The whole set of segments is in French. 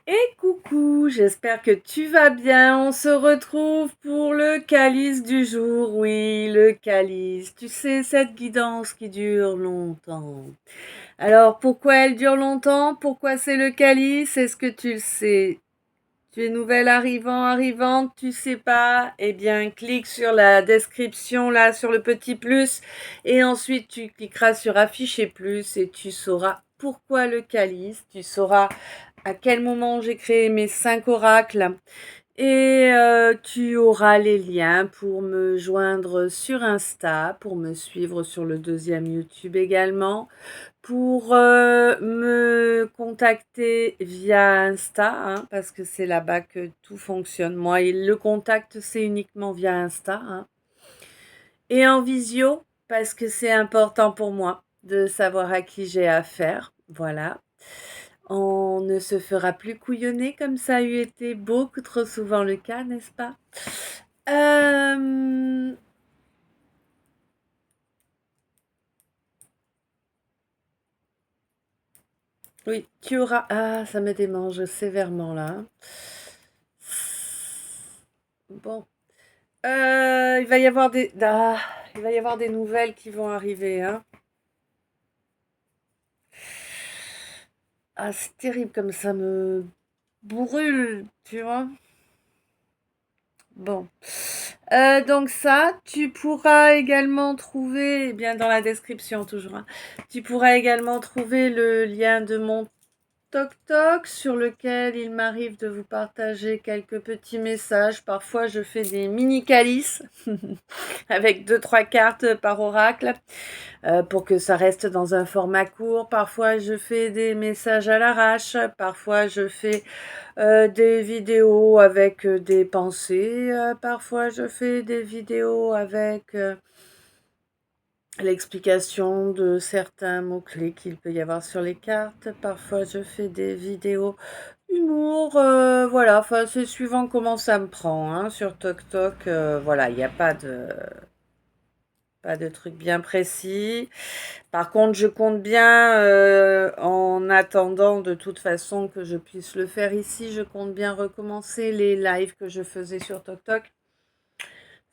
Et coucou, j'espère que tu vas bien. On se retrouve pour le calice du jour. Oui, le calice. Tu sais, cette guidance qui dure longtemps. Alors, pourquoi elle dure longtemps? Pourquoi c'est le calice? Est-ce que tu le sais? Tu es nouvelle arrivante, tu sais pas? Eh bien, clique sur la description là, sur le petit plus, et ensuite tu cliqueras sur afficher plus et tu sauras pourquoi le calice, tu sauras à quel moment j'ai créé mes 5 oracles et tu auras les liens pour me joindre sur Insta, pour me suivre sur le deuxième YouTube également, pour me contacter via Insta, hein, parce que c'est là-bas que tout fonctionne. Moi, le contact, c'est uniquement via Insta, hein. Et en visio, parce que c'est important pour moi de savoir à qui j'ai affaire. Voilà. On ne se fera plus couillonner comme ça a eu été beaucoup trop souvent le cas, n'est-ce pas? Euh, Oui, tu auras... Ah, ça me démange sévèrement là, hein. Bon. Il va y avoir des... Ah, il va y avoir des nouvelles qui vont arriver, hein. Ah, c'est terrible comme ça me brûle, tu vois. Bon. Donc ça, tu pourras également trouver, eh bien dans la description toujours, hein, tu pourras également trouver le lien de mon Toc Toc sur lequel il m'arrive de vous partager quelques petits messages. Parfois, je fais des mini calices avec deux trois cartes par oracle pour que ça reste dans un format court. Parfois, je fais des messages à l'arrache. Parfois, je fais des vidéos avec des pensées. Parfois, je fais des vidéos avec l'explication de certains mots-clés qu'il peut y avoir sur les cartes. Parfois, je fais des vidéos humour. Voilà, enfin, c'est suivant comment ça me prend, hein, sur TokTok. Voilà, il n'y a pas de truc bien précis. Par contre, je compte bien, en attendant de toute façon que je puisse le faire ici, je compte bien recommencer les lives que je faisais sur TokTok.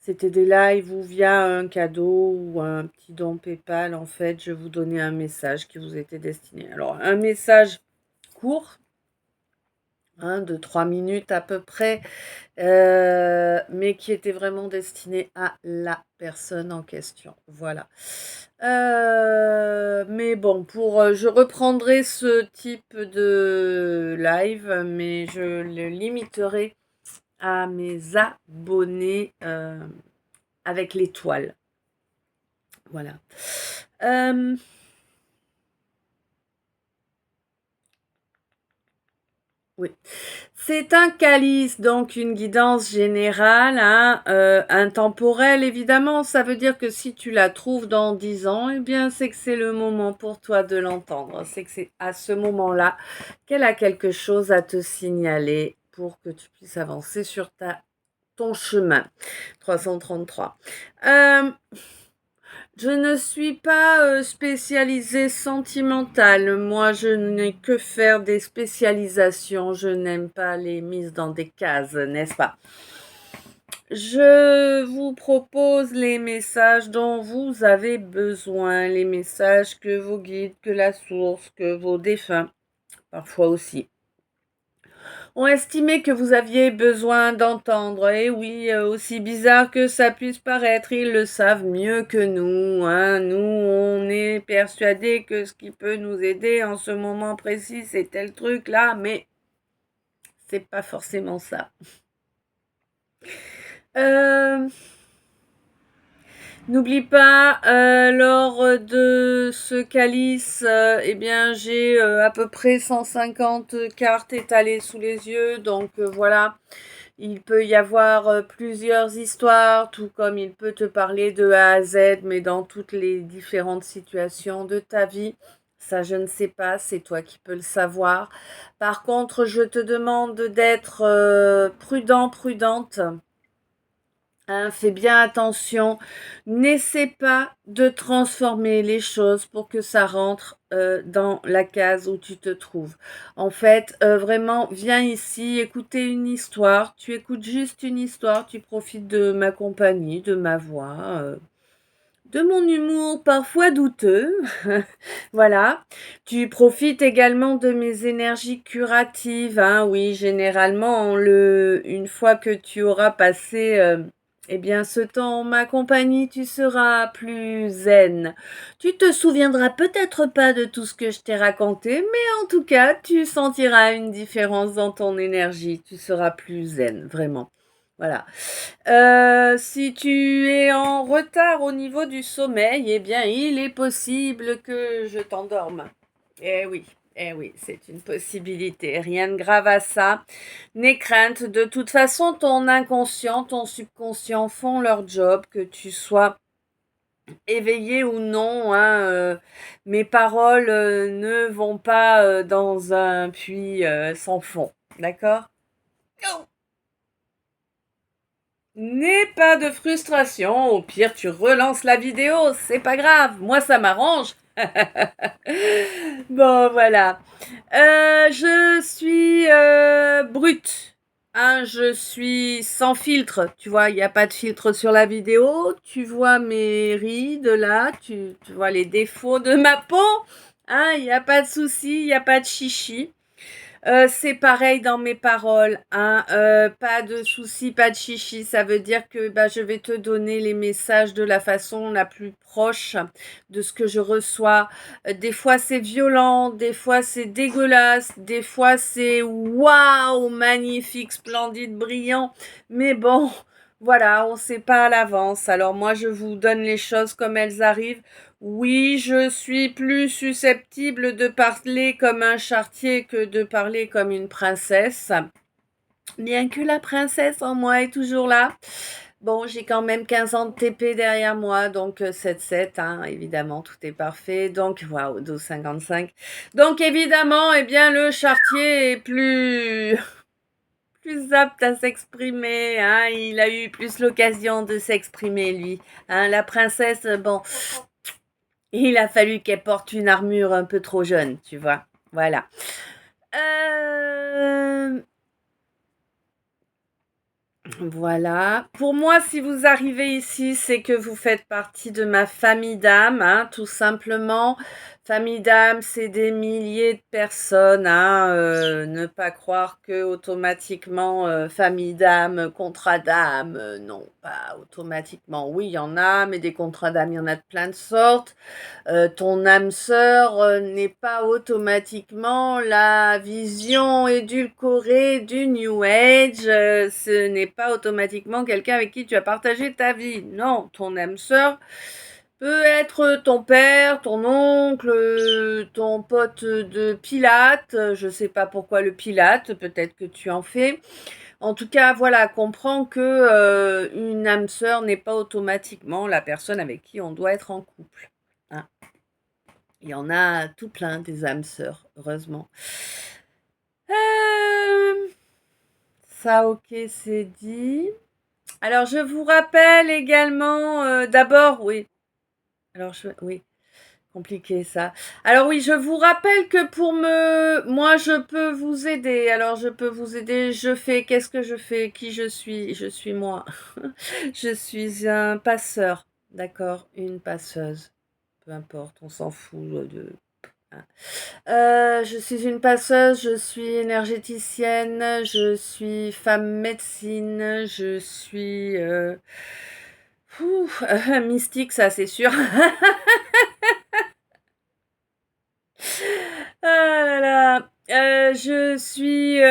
C'était des lives où via un cadeau ou un petit don PayPal, en fait, je vous donnais un message qui vous était destiné. Alors, un message court, hein, de 3 minutes à peu près, mais qui était vraiment destiné à la personne en question. Voilà. Mais bon, je reprendrai ce type de live, mais je le limiterai à mes abonnés avec l'étoile. Voilà. Euh, oui. C'est un calice, donc une guidance générale, hein, intemporelle évidemment. Ça veut dire que si tu la trouves dans 10 ans, eh bien c'est que c'est le moment pour toi de l'entendre. C'est que c'est à ce moment-là qu'elle a quelque chose à te signaler pour que tu puisses avancer sur ton chemin. 333. Euh, je ne suis pas spécialisée sentimentale. Moi, je n'ai que faire des spécialisations. Je n'aime pas les mises dans des cases, n'est-ce pas? Je vous propose les messages dont vous avez besoin, les messages que vos guides, que la source, que vos défunts, parfois aussi, ont estimé que vous aviez besoin d'entendre. Et oui, aussi bizarre que ça puisse paraître, ils le savent mieux que nous, hein. Nous, on est persuadés que ce qui peut nous aider en ce moment précis, c'est tel truc là, mais c'est pas forcément ça. Euh, N'oublie pas, lors de ce calice, eh bien, j'ai à peu près 150 cartes étalées sous les yeux. Donc voilà, il peut y avoir plusieurs histoires, tout comme il peut te parler de A à Z, mais dans toutes les différentes situations de ta vie. Ça, je ne sais pas, c'est toi qui peux le savoir. Par contre, je te demande d'être prudent, prudente Hein, fais bien attention. N'essaie pas de transformer les choses pour que ça rentre dans la case où tu te trouves. En fait, vraiment, viens ici écouter une histoire. Tu écoutes juste une histoire. Tu profites de ma compagnie, de ma voix. De mon humour parfois douteux, voilà. Tu profites également de mes énergies curatives, hein. Oui, généralement, une fois que tu auras passé, eh bien, ce temps en ma compagnie, tu seras plus zen. Tu te souviendras peut-être pas de tout ce que je t'ai raconté, mais en tout cas, tu sentiras une différence dans ton énergie. Tu seras plus zen, vraiment. Voilà. Si tu es en retard au niveau du sommeil, eh bien, il est possible que je t'endorme. Eh oui, c'est une possibilité. Rien de grave à ça. N'aie crainte. De toute façon, ton inconscient, ton subconscient font leur job, que tu sois éveillé ou non. Hein, mes paroles ne vont pas dans un puits sans fond. D'accord? N'aie pas de frustration, au pire tu relances la vidéo, c'est pas grave, moi ça m'arrange. Bon voilà. Je suis brute. Hein, je suis sans filtre. Tu vois, il n'y a pas de filtre sur la vidéo. Tu vois mes rides là. Tu vois les défauts de ma peau. Hein, il n'y a pas de souci, il n'y a pas de chichi. C'est pareil dans mes paroles, hein. Pas de souci, pas de chichi. Ça veut dire que bah, je vais te donner les messages de la façon la plus proche de ce que je reçois. Des fois c'est violent, des fois c'est dégueulasse, des fois c'est waouh, magnifique, splendide, brillant. Mais bon, voilà, on ne sait pas à l'avance. Alors moi, je vous donne les choses comme elles arrivent. Oui, je suis plus susceptible de parler comme un charretier que de parler comme une princesse. Bien que la princesse en moi est toujours là. Bon, j'ai quand même 15 ans de TP derrière moi, donc 7-7, hein, évidemment, tout est parfait. Donc, waouh, 12,55. Donc, évidemment, eh bien, le charretier est plus apte à s'exprimer, hein. Il a eu plus l'occasion de s'exprimer, lui. Hein, la princesse, bon, il a fallu qu'elle porte une armure un peu trop jeune, tu vois. Voilà. Euh, Voilà. Pour moi, si vous arrivez ici, c'est que vous faites partie de ma famille d'âmes, hein, tout simplement. Famille d'âmes, c'est des milliers de personnes, hein. Ne pas croire que automatiquement famille d'âmes, contrat d'âmes, non, pas automatiquement. Oui, il y en a, mais des contrats d'âmes, il y en a de plein de sortes. Ton âme sœur n'est pas automatiquement la vision édulcorée du New Age. Ce n'est pas automatiquement quelqu'un avec qui tu as partagé ta vie. Non, ton âme sœur peut être ton père, ton oncle, ton pote de Pilates. Je ne sais pas pourquoi le Pilates, peut-être que tu en fais. En tout cas, voilà, comprends que une âme sœur n'est pas automatiquement la personne avec qui on doit être en couple. Hein. Il y en a tout plein des âmes sœurs, heureusement. Euh, Ça, ok, c'est dit. Alors, je vous rappelle également, d'abord, oui. Alors, oui, compliqué ça. Alors oui, je vous rappelle que moi, je peux vous aider. Alors, je peux vous aider. Qu'est-ce que je fais? Qui je suis? Je suis moi. Je suis un passeur, d'accord? Une passeuse. Peu importe, on s'en fout de. Hein. Je suis une passeuse, je suis énergéticienne, je suis femme médecine, je suis mystique, ça c'est sûr. Ah là là. Je suis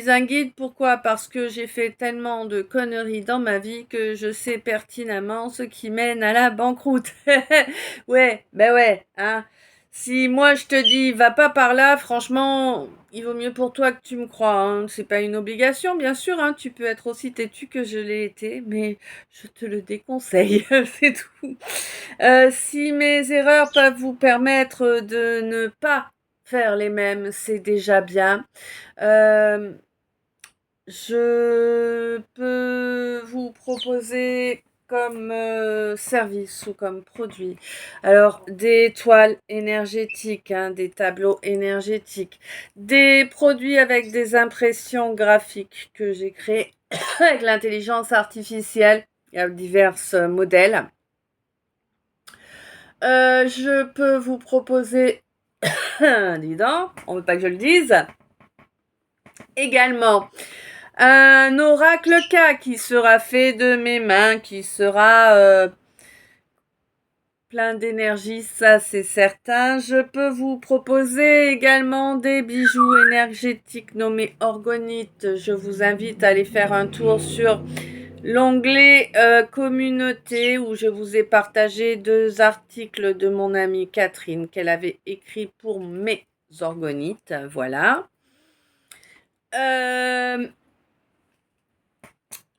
un guide, pourquoi? Parce que j'ai fait tellement de conneries dans ma vie que je sais pertinemment ce qui mène à la banqueroute. Ouais, ben ouais, hein. Si moi je te dis va pas par là, franchement, il vaut mieux pour toi que tu me crois, hein. C'est pas une obligation, bien sûr, hein. Tu peux être aussi têtu que je l'ai été, mais je te le déconseille, c'est tout. Si mes erreurs peuvent vous permettre de ne pas faire les mêmes, c'est déjà bien. Euh, je peux vous proposer comme service ou comme produit. Alors, des toiles énergétiques, hein, des tableaux énergétiques, des produits avec des impressions graphiques que j'ai créés avec l'intelligence artificielle. Il y a divers modèles. Je peux vous proposer, dis donc, on veut pas que je le dise, également un oracle K qui sera fait de mes mains, qui sera plein d'énergie, ça c'est certain. Je peux vous proposer également des bijoux énergétiques nommés orgonites. Je vous invite à aller faire un tour sur l'onglet communauté où je vous ai partagé 2 articles de mon amie Catherine qu'elle avait écrit pour mes orgonites. Voilà.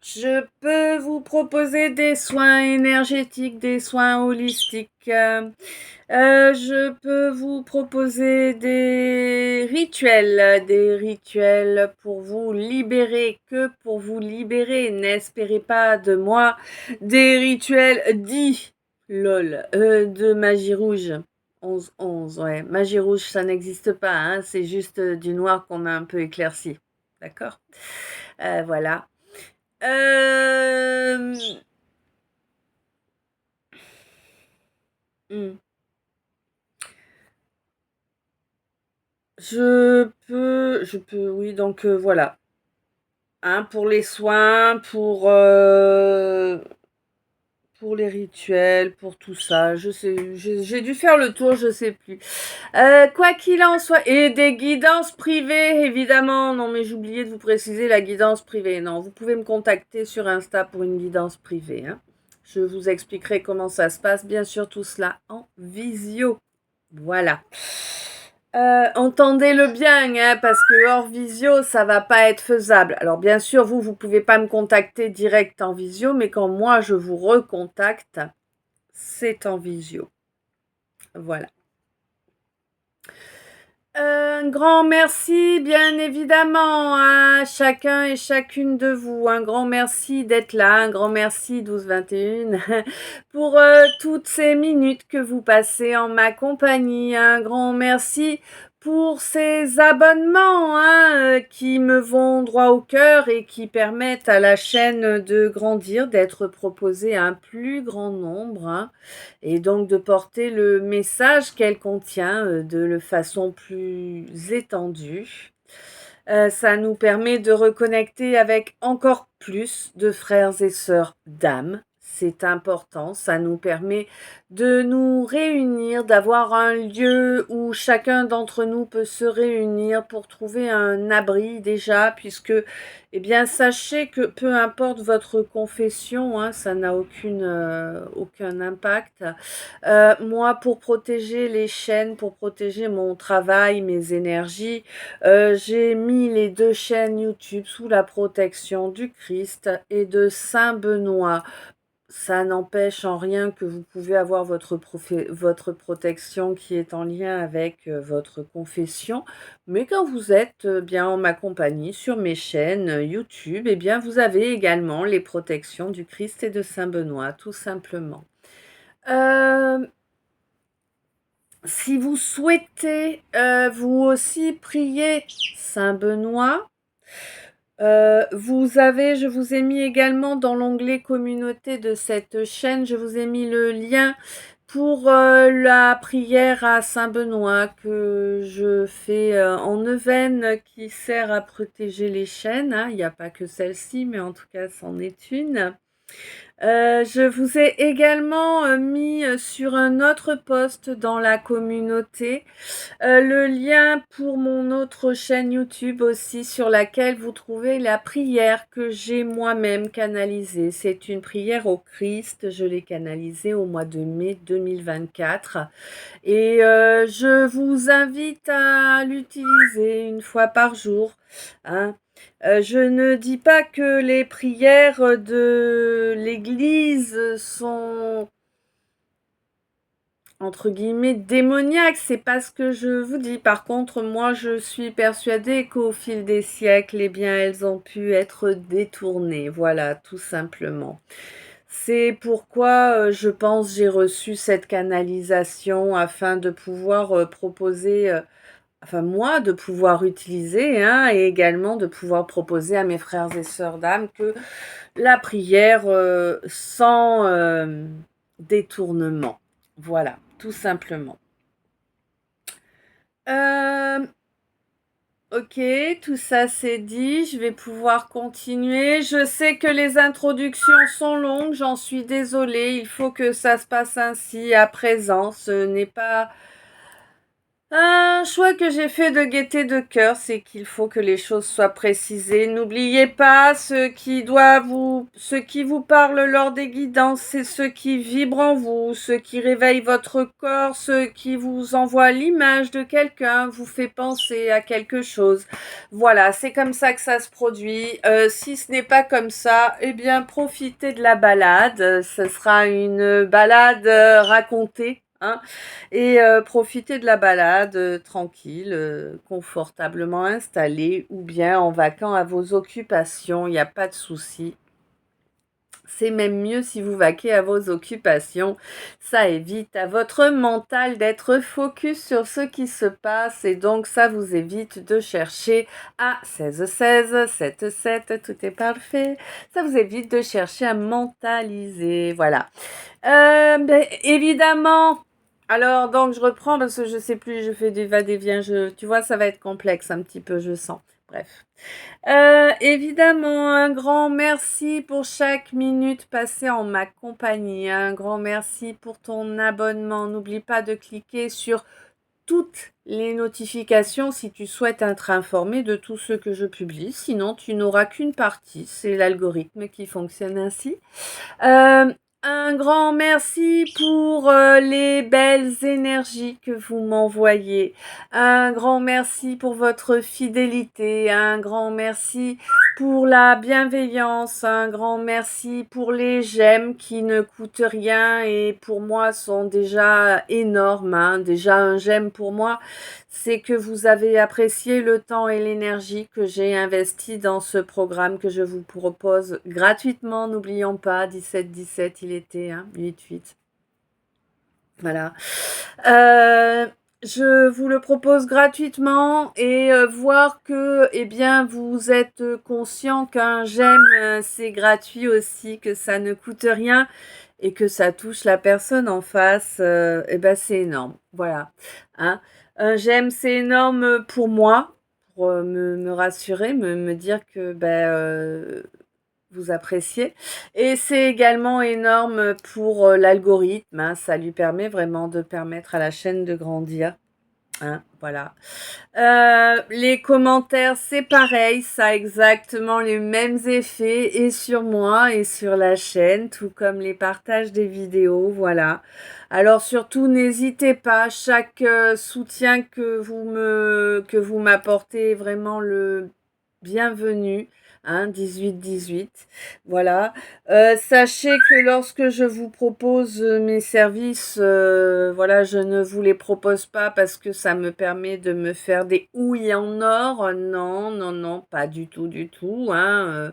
Je peux vous proposer des soins énergétiques, des soins holistiques. Je peux vous proposer des rituels pour vous libérer, que pour vous libérer. N'espérez pas de moi des rituels dits, lol, de magie rouge. 11-11, ouais. Magie rouge, ça n'existe pas, hein, c'est juste du noir qu'on a un peu éclairci. D'accord? Voilà. Euh... hmm. Oui, donc voilà. Hein, pour les soins, pour les rituels, pour tout ça. Je sais, j'ai dû faire le tour, je sais plus. Quoi qu'il en soit, et des guidances privées, évidemment. Non, mais j'oubliais de vous préciser la guidance privée. Non, vous pouvez me contacter sur Insta pour une guidance privée, hein. Je vous expliquerai comment ça se passe. Bien sûr, tout cela en visio. Voilà. Entendez-le bien, hein, parce que hors visio, ça va pas être faisable. Alors bien sûr, vous pouvez pas me contacter direct en visio, mais quand moi je vous recontacte, c'est en visio. Voilà. Un grand merci, bien évidemment, à chacun et chacune de vous. Un grand merci d'être là. Un grand merci, 12-21, pour toutes ces minutes que vous passez en ma compagnie. Un grand merci pour ces abonnements, hein, qui me vont droit au cœur et qui permettent à la chaîne de grandir, d'être proposée à un plus grand nombre, hein, et donc de porter le message qu'elle contient de façon plus étendue. Ça nous permet de reconnecter avec encore plus de frères et sœurs d'âme. C'est important, ça nous permet de nous réunir, d'avoir un lieu où chacun d'entre nous peut se réunir pour trouver un abri déjà, puisque, eh bien, sachez que peu importe votre confession, hein, ça n'a aucun impact. Moi, pour protéger les chaînes, pour protéger mon travail, mes énergies, j'ai mis les 2 chaînes YouTube sous la protection du Christ et de Saint Benoît. Ça n'empêche en rien que vous pouvez avoir votre protection qui est en lien avec votre confession. Mais quand vous êtes bien en ma compagnie sur mes chaînes YouTube, eh bien vous avez également les protections du Christ et de Saint Benoît, tout simplement. Si vous souhaitez vous aussi prier Saint Benoît, je vous ai mis également dans l'onglet communauté de cette chaîne, je vous ai mis le lien pour la prière à Saint Benoît que je fais en neuvaine qui sert à protéger les chaînes, hein. Il n'y a pas que celle-ci, mais en tout cas, c'en est une. Je vous ai également mis sur un autre post dans la communauté le lien pour mon autre chaîne YouTube aussi sur laquelle vous trouvez la prière que j'ai moi-même canalisée. C'est une prière au Christ, je l'ai canalisée au mois de mai 2024 et je vous invite à l'utiliser une fois par jour, hein. Je ne dis pas que les prières de l'Église sont entre guillemets démoniaque, c'est pas ce que je vous dis. Par contre, moi je suis persuadée qu'au fil des siècles, eh bien elles ont pu être détournées, voilà, tout simplement. C'est pourquoi je pense j'ai reçu cette canalisation afin de pouvoir proposer, enfin moi de pouvoir utiliser, hein, et également de pouvoir proposer à mes frères et sœurs d'âme que la prière sans détournement. Voilà, tout simplement. Euh, ok, tout ça c'est dit, je vais pouvoir continuer. Je sais que les introductions sont longues, j'en suis désolée, il faut que ça se passe ainsi à présent. Ce n'est pas un choix que j'ai fait de gaieté de cœur, c'est qu'il faut que les choses soient précisées. N'oubliez pas, ce qui vous parle lors des guidances, c'est ce qui vibre en vous, ce qui réveille votre corps, ce qui vous envoie l'image de quelqu'un, vous fait penser à quelque chose. Voilà, c'est comme ça que ça se produit. Si ce n'est pas comme ça, eh bien, profitez de la balade. Ce sera une balade racontée, hein, et profiter de la balade tranquille, confortablement installé ou bien en vaquant à vos occupations, il n'y a pas de souci. C'est même mieux si vous vaquez à vos occupations. Ça évite à votre mental d'être focus sur ce qui se passe et donc ça vous évite de chercher à 16-16, 7-7, tout est parfait. Ça vous évite de chercher à mentaliser. Voilà. Ben, évidemment. Alors, donc, je reprends parce que je sais plus, je fais des va-et-vient. Tu vois, ça va être complexe un petit peu, je sens. Bref. Évidemment, un grand merci pour chaque minute passée en ma compagnie. Un grand merci pour ton abonnement. N'oublie pas de cliquer sur toutes les notifications si tu souhaites être informé de tout ce que je publie. Sinon, tu n'auras qu'une partie. C'est l'algorithme qui fonctionne ainsi. Euh, un grand merci pour les belles énergies que vous m'envoyez. Un grand merci pour votre fidélité. Un grand merci pour la bienveillance. Un grand merci pour les j'aime qui ne coûtent rien et pour moi sont déjà énormes, hein. Déjà un j'aime pour moi, c'est que vous avez apprécié le temps et l'énergie que j'ai investi dans ce programme que je vous propose gratuitement. N'oublions pas, 17-17, il était, hein, 8-8. Voilà. Euh, je vous le propose gratuitement et voir que, eh bien, vous êtes conscient qu'un j'aime, c'est gratuit aussi, que ça ne coûte rien et que ça touche la personne en face, eh ben, c'est énorme. Voilà. Hein. Un j'aime, c'est énorme pour moi, pour me rassurer, me dire que ben, vous appréciez. Et c'est également énorme pour l'algorithme, hein. Ça lui permet vraiment de permettre à la chaîne de grandir. Hein, voilà. Les commentaires, c'est pareil, ça a exactement les mêmes effets et sur moi et sur la chaîne, tout comme les partages des vidéos, voilà. Alors surtout, n'hésitez pas, chaque soutien que vous m'apportez est vraiment le bienvenu. Hein, 18-18, voilà. Sachez que lorsque je vous propose mes services, voilà, je ne vous les propose pas parce que ça me permet de me faire des houilles en or. Non, non, non, pas du tout, du tout. Hein.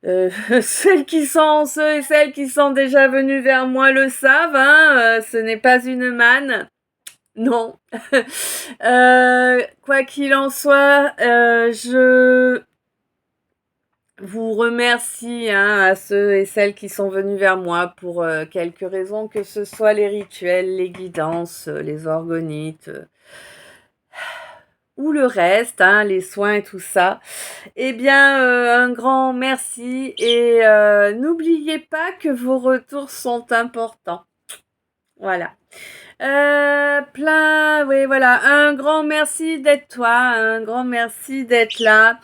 Ceux et celles qui sont déjà venus vers moi le savent. Hein, ce n'est pas une manne. Non. Quoi qu'il en soit, je vous remercie, hein, à ceux et celles qui sont venus vers moi pour quelques raisons, que ce soit les rituels, les guidances, les orgonites ou le reste, hein, les soins et tout ça. Eh bien, un grand merci et n'oubliez pas que vos retours sont importants. Voilà. Oui, voilà. Un grand merci d'être toi, un grand merci d'être là.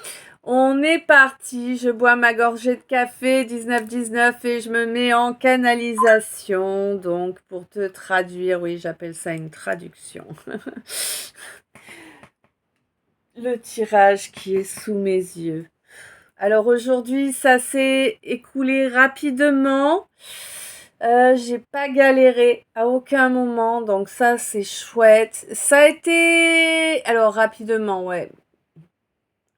On est parti, je bois ma gorgée de café 19-19 et je me mets en canalisation. Donc, pour te traduire, oui, j'appelle ça une traduction. Le tirage qui est sous mes yeux. Alors aujourd'hui, ça s'est écoulé rapidement. J'ai pas galéré à aucun moment, donc ça c'est chouette. Ça a été alors rapidement, ouais.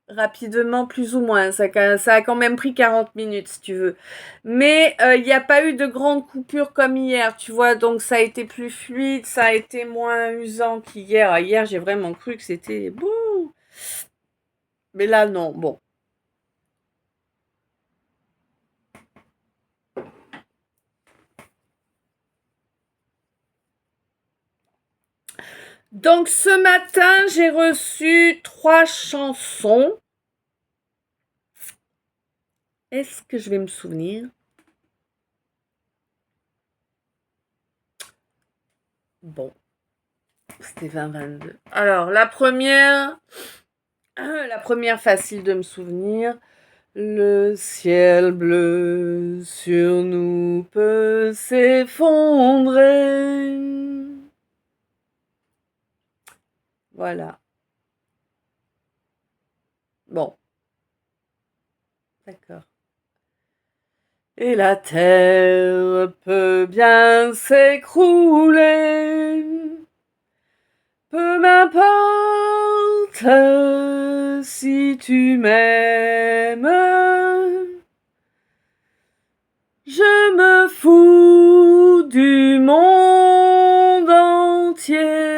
Rapidement, plus ou moins. Ça a quand même pris 40 minutes, si tu veux. Mais il n'y a pas eu de grandes coupures comme hier, tu vois. Donc ça a été plus fluide, ça a été moins usant qu'hier. Hier, j'ai vraiment cru que c'était bouh. Mais là, non. Bon. Donc ce matin, j'ai reçu 3 chansons. Est-ce que je vais me souvenir? Bon, c'était 2022. Alors, la première facile de me souvenir. Le ciel bleu sur nous peut s'effondrer. Voilà. Bon, d'accord. Et la terre peut bien s'écrouler. Peu m'importe si tu m'aimes. Je me fous du monde entier.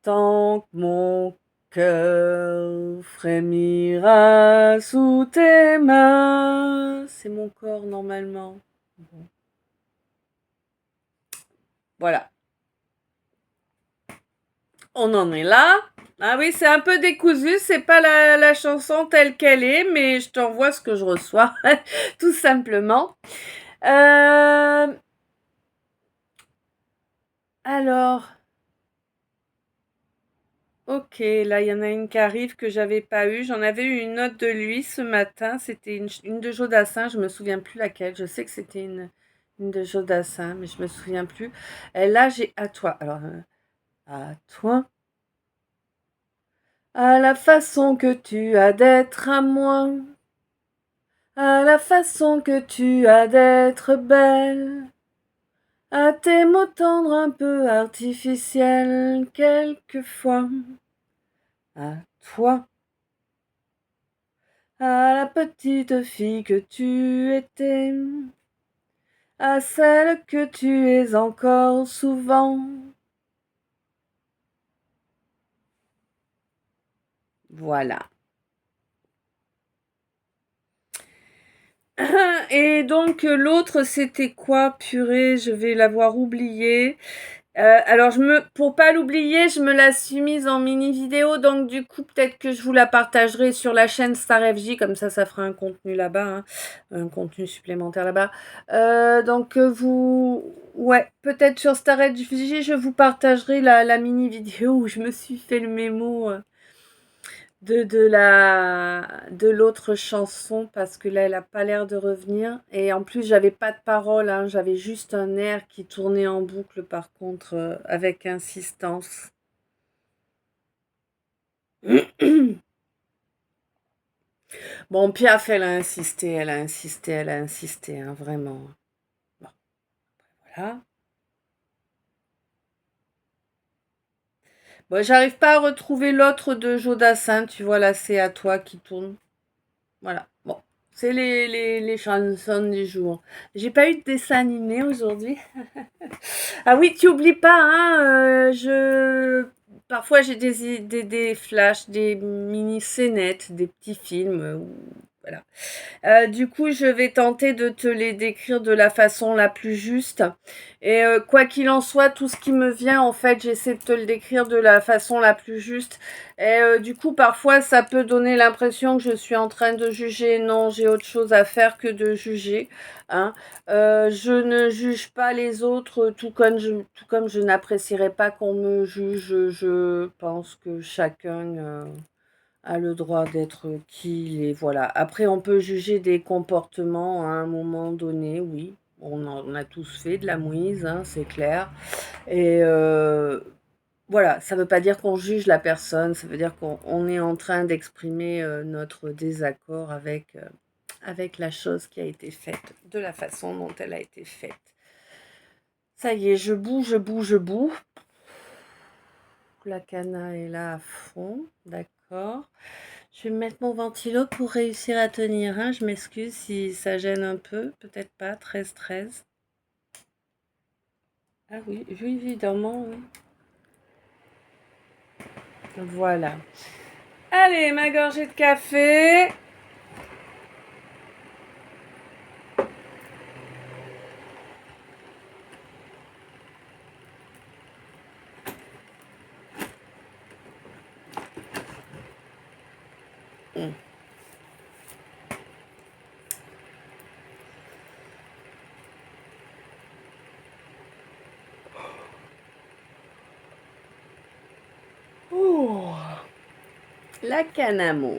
Tant que mon cœur frémira sous tes mains. C'est mon corps normalement. Bon. Voilà. On en est là. Ah oui, c'est un peu décousu, c'est pas la chanson telle qu'elle est, mais je t'envoie ce que je reçois, tout simplement. Alors, ok, là il y en a une qui arrive que j'avais pas eue. J'en avais eu une autre de lui ce matin. C'était une de Jodassin, je me souviens plus laquelle. Je sais que c'était une de Jodassin, mais je me souviens plus. Et là j'ai à toi. Alors, à toi. À la façon que tu as d'être à moi. À la façon que tu as d'être belle, à tes mots tendres un peu artificiels quelquefois, à toi, à la petite fille que tu étais, à celle que tu es encore souvent. Voilà. Et donc l'autre c'était quoi, purée, je vais l'avoir oublié. Alors pour pas l'oublier, je me la suis mise en mini vidéo, donc du coup peut-être que je vous la partagerai sur la chaîne Star FJ, comme ça fera un contenu là-bas, hein, un contenu supplémentaire là-bas. Donc ouais, peut-être sur Star FJ, je vous partagerai la mini vidéo où je me suis fait le mémo. De l'autre chanson parce que là elle a pas l'air de revenir et en plus j'avais pas de paroles, hein, j'avais juste un air qui tournait en boucle par contre avec insistance. Bon, Piaf, elle a insisté, elle a insisté, hein, vraiment. Bon, voilà. Bon, j'arrive pas à retrouver l'autre de Jodassin, tu vois là, c'est à toi qui tourne. Voilà. Bon, c'est les chansons du jour. J'ai pas eu de dessin animé aujourd'hui. Ah oui, tu oublies pas, hein, parfois j'ai des flashs, des mini scénettes, des petits films, voilà. Du coup, je vais tenter de te les décrire de la façon la plus juste. Et quoi qu'il en soit, tout ce qui me vient, en fait, j'essaie de te le décrire de la façon la plus juste. Et du coup, parfois, ça peut donner l'impression que je suis en train de juger. Non, j'ai autre chose à faire que de juger, hein. Je ne juge pas les autres, tout comme je n'apprécierais pas qu'on me juge. Je pense que chacun a le droit d'être qui il est. Voilà. Après, on peut juger des comportements à un moment donné, oui. On en a tous fait de la mouise, hein, c'est clair. Et voilà, ça ne veut pas dire qu'on juge la personne, ça veut dire qu'on est en train d'exprimer notre désaccord avec avec la chose qui a été faite, de la façon dont elle a été faite. Ça y est, je boue, je boue, je boue. La cana est là à fond, d'accord. Je vais me mettre mon ventilo pour réussir à tenir. Hein. Je m'excuse si ça gêne un peu, peut-être pas, 13-13. Ah oui, oui, évidemment, oui. Voilà. Allez, ma gorgée de café. Oh, la canne à mou.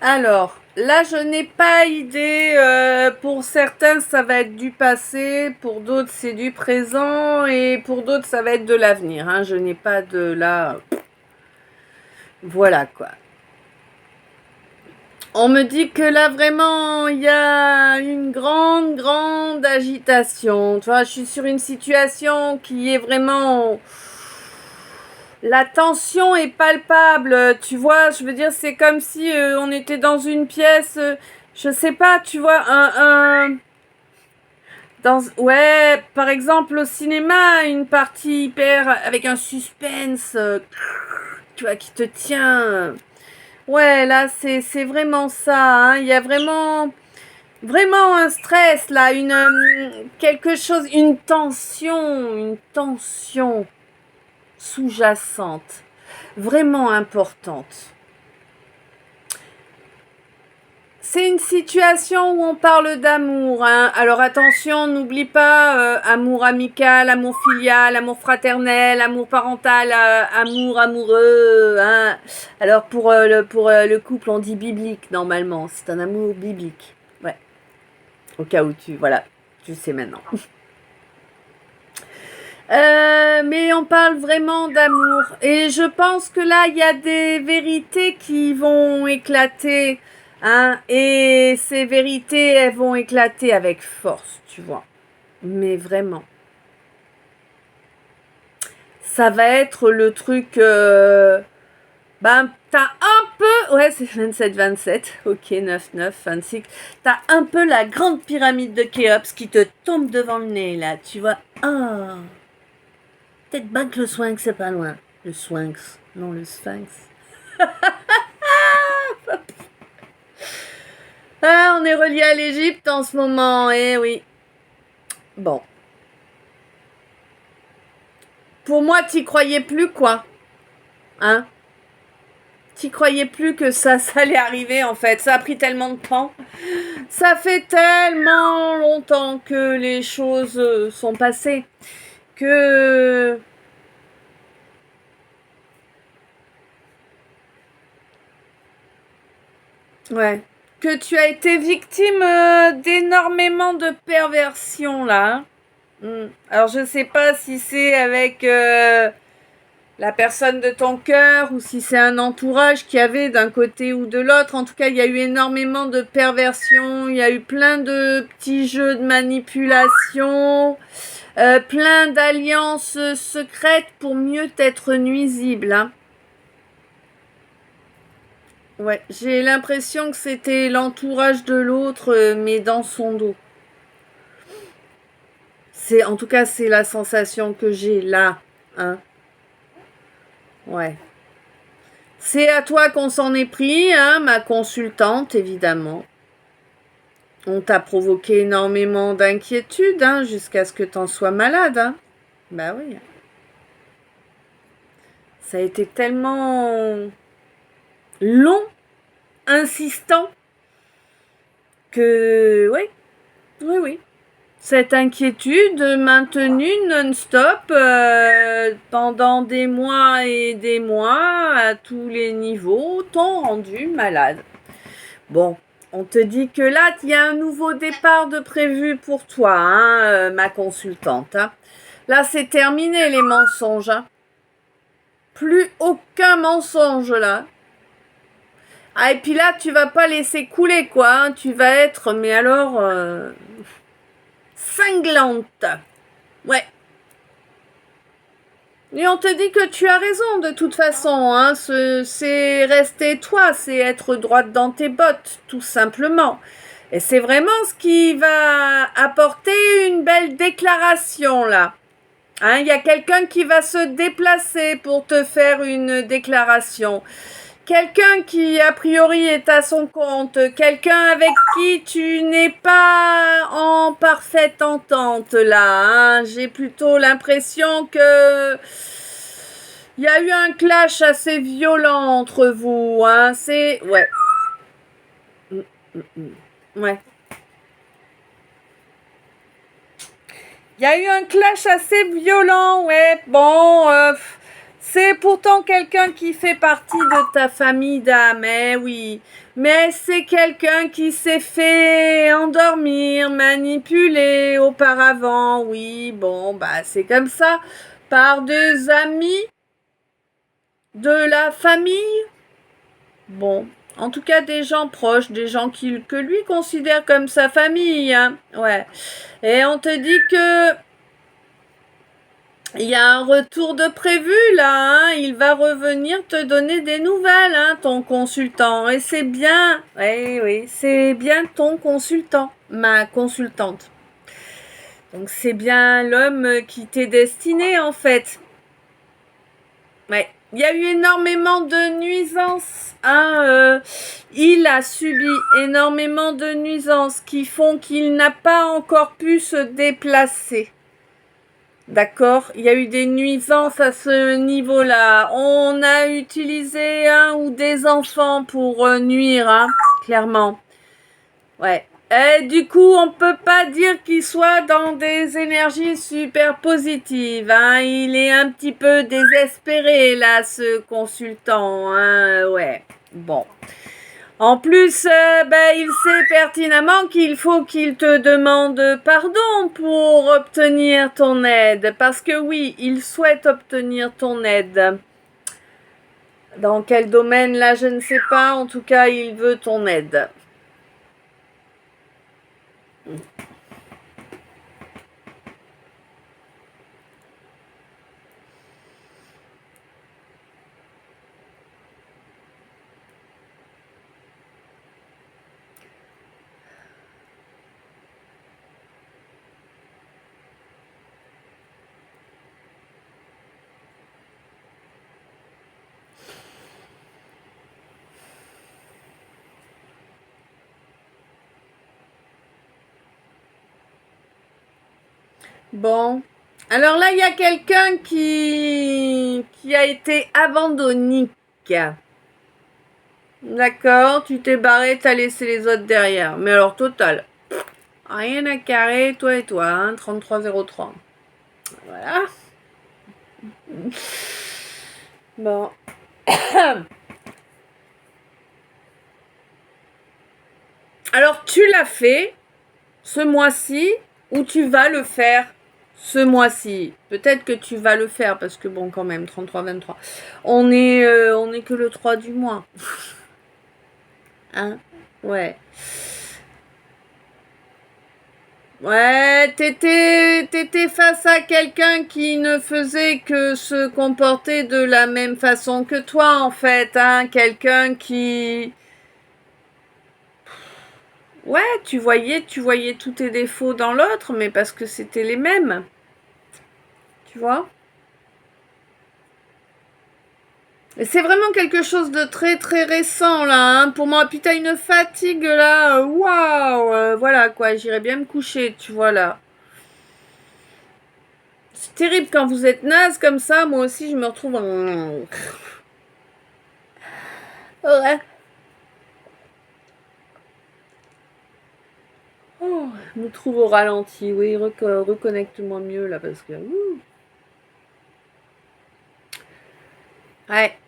Alors, là, je n'ai pas idée. Pour certains, ça va être du passé. Pour d'autres, c'est du présent. Et pour d'autres, ça va être de l'avenir. Hein. Je n'ai pas de là. Voilà quoi. On me dit que là, vraiment, il y a une grande agitation. Tu vois, je suis sur une situation qui est vraiment... La tension est palpable, tu vois, je veux dire, c'est comme si on était dans une pièce, je sais pas, tu vois, ouais, par exemple au cinéma, une partie hyper, avec un suspense, tu vois, qui te tient. Ouais, là, c'est vraiment ça, hein, il y a vraiment un stress, là, quelque chose, une tension sous-jacente, vraiment importante. C'est une situation où on parle d'amour. Hein. Alors attention, n'oublie pas amour amical, amour filial, amour fraternel, amour parental, amour amoureux. Hein. Alors pour le couple, on dit biblique normalement. C'est un amour biblique. Ouais. Au cas où tu sais maintenant. Mais on parle vraiment d'amour. Et je pense que là, il y a des vérités qui vont éclater. Hein, et ces vérités, elles vont éclater avec force, tu vois. Mais vraiment. Ça va être le truc... ben, t'as un peu... Ouais, c'est 27-27. Ok, 9-9, 26. T'as un peu la grande pyramide de Khéops qui te tombe devant le nez, là. Tu vois. Ah. Peut-être bien que le Sphinx, c'est pas loin. Le Sphinx. Non, le Sphinx. Ah, on est relié à l'Égypte en ce moment. Eh oui. Bon. Pour moi, t'y croyais plus, quoi. Hein? T'y croyais plus que ça allait arriver, en fait. Ça a pris tellement de temps. Ça fait tellement longtemps que les choses sont passées. Que... Ouais. Que tu as été victime d'énormément de perversions, là. Alors, je sais pas si c'est avec... la personne de ton cœur ou si c'est un entourage qui avait d'un côté ou de l'autre. En tout cas, il y a eu énormément de perversions, il y a eu plein de petits jeux de manipulation, plein d'alliances secrètes pour mieux t'être nuisible. Hein. Ouais, j'ai l'impression que c'était l'entourage de l'autre, mais dans son dos. En tout cas, c'est la sensation que j'ai là. Hein. Ouais. C'est à toi qu'on s'en est pris, hein, ma consultante, évidemment. On t'a provoqué énormément d'inquiétude, hein, jusqu'à ce que t'en sois malade, hein. Bah oui. Ça a été tellement long, insistant, que oui. Cette inquiétude maintenue non-stop pendant des mois et des mois à tous les niveaux t'ont rendu malade. Bon, on te dit que là, il y a un nouveau départ de prévu pour toi, hein, ma consultante. Hein. Là, c'est terminé les mensonges. Hein. Plus aucun mensonge là. Ah, et puis là, tu vas pas laisser couler quoi. Hein. Tu vas être, mais alors, cinglante. Ouais. Et on te dit que tu as raison de toute façon. Hein. C'est rester toi, c'est être droite dans tes bottes, tout simplement. Et c'est vraiment ce qui va apporter une belle déclaration là. Hein, y a quelqu'un qui va se déplacer pour te faire une déclaration. Quelqu'un qui a priori est à son compte. Quelqu'un avec qui tu n'es pas en parfaite entente là. Hein. J'ai plutôt l'impression que il y a eu un clash assez violent entre vous. Hein. C'est... Ouais. Ouais. Il y a eu un clash assez violent, ouais. Bon, c'est pourtant quelqu'un qui fait partie de ta famille d'âme, oui. Mais c'est quelqu'un qui s'est fait endormir, manipuler auparavant, oui. Bon, bah c'est comme ça. Par des amis de la famille. Bon, en tout cas des gens proches, des gens que lui considère comme sa famille, hein. Ouais. Et on te dit que il y a un retour de prévu là, hein. Il va revenir te donner des nouvelles, hein, ton consultant. Et c'est bien, oui, c'est bien ton consultant, ma consultante. Donc c'est bien l'homme qui t'est destiné en fait. Ouais. Il y a eu énormément de nuisances. Hein, il a subi énormément de nuisances qui font qu'il n'a pas encore pu se déplacer. D'accord, il y a eu des nuisances à ce niveau-là. On a utilisé un ou des enfants pour nuire, hein, clairement. Ouais. Et du coup, on peut pas dire qu'il soit dans des énergies super positives. Hein. Il est un petit peu désespéré là, ce consultant. Hein. Ouais. Bon. En plus, il sait pertinemment qu'il faut qu'il te demande pardon pour obtenir ton aide. Parce que oui, il souhaite obtenir ton aide. Dans quel domaine, là, je ne sais pas. En tout cas, il veut ton aide. Bon. Alors là, il y a quelqu'un qui a été abandonnique. D'accord, tu t'es barré, t'as laissé les autres derrière. Mais alors, total. Rien à carrer, toi et toi, hein, 3303. Voilà. Bon. Alors, tu l'as fait ce mois-ci ou tu vas le faire ce mois-ci. Peut-être que tu vas le faire parce que bon, quand même, 33-23. On est que le 3 du mois. Hein? Ouais. Ouais, t'étais face à quelqu'un qui ne faisait que se comporter de la même façon que toi, en fait, hein. Quelqu'un qui... Ouais, tu voyais tous tes défauts dans l'autre, mais parce que c'était les mêmes. Tu vois? Et c'est vraiment quelque chose de très très récent là, hein, pour moi. Puis t'as une fatigue là, waouh, voilà quoi, j'irais bien me coucher, tu vois là. C'est terrible quand vous êtes naze comme ça, moi aussi je me retrouve en... Ouais. Oh, je me trouve au ralenti, oui, reconnecte-moi mieux là parce que... Ouais.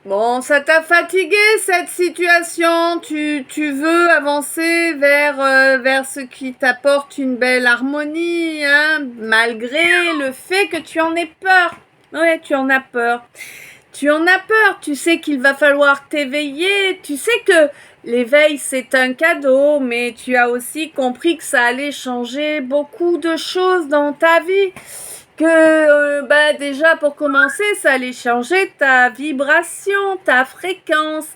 Bon, ça t'a fatigué cette situation. Tu veux avancer vers ce qui t'apporte une belle harmonie, hein, malgré le fait que tu en aies peur. Ouais, tu en as peur. Tu en as peur. Tu sais qu'il va falloir t'éveiller. Tu sais que l'éveil, c'est un cadeau, mais tu as aussi compris que ça allait changer beaucoup de choses dans ta vie. Que déjà pour commencer, ça allait changer ta vibration, ta fréquence.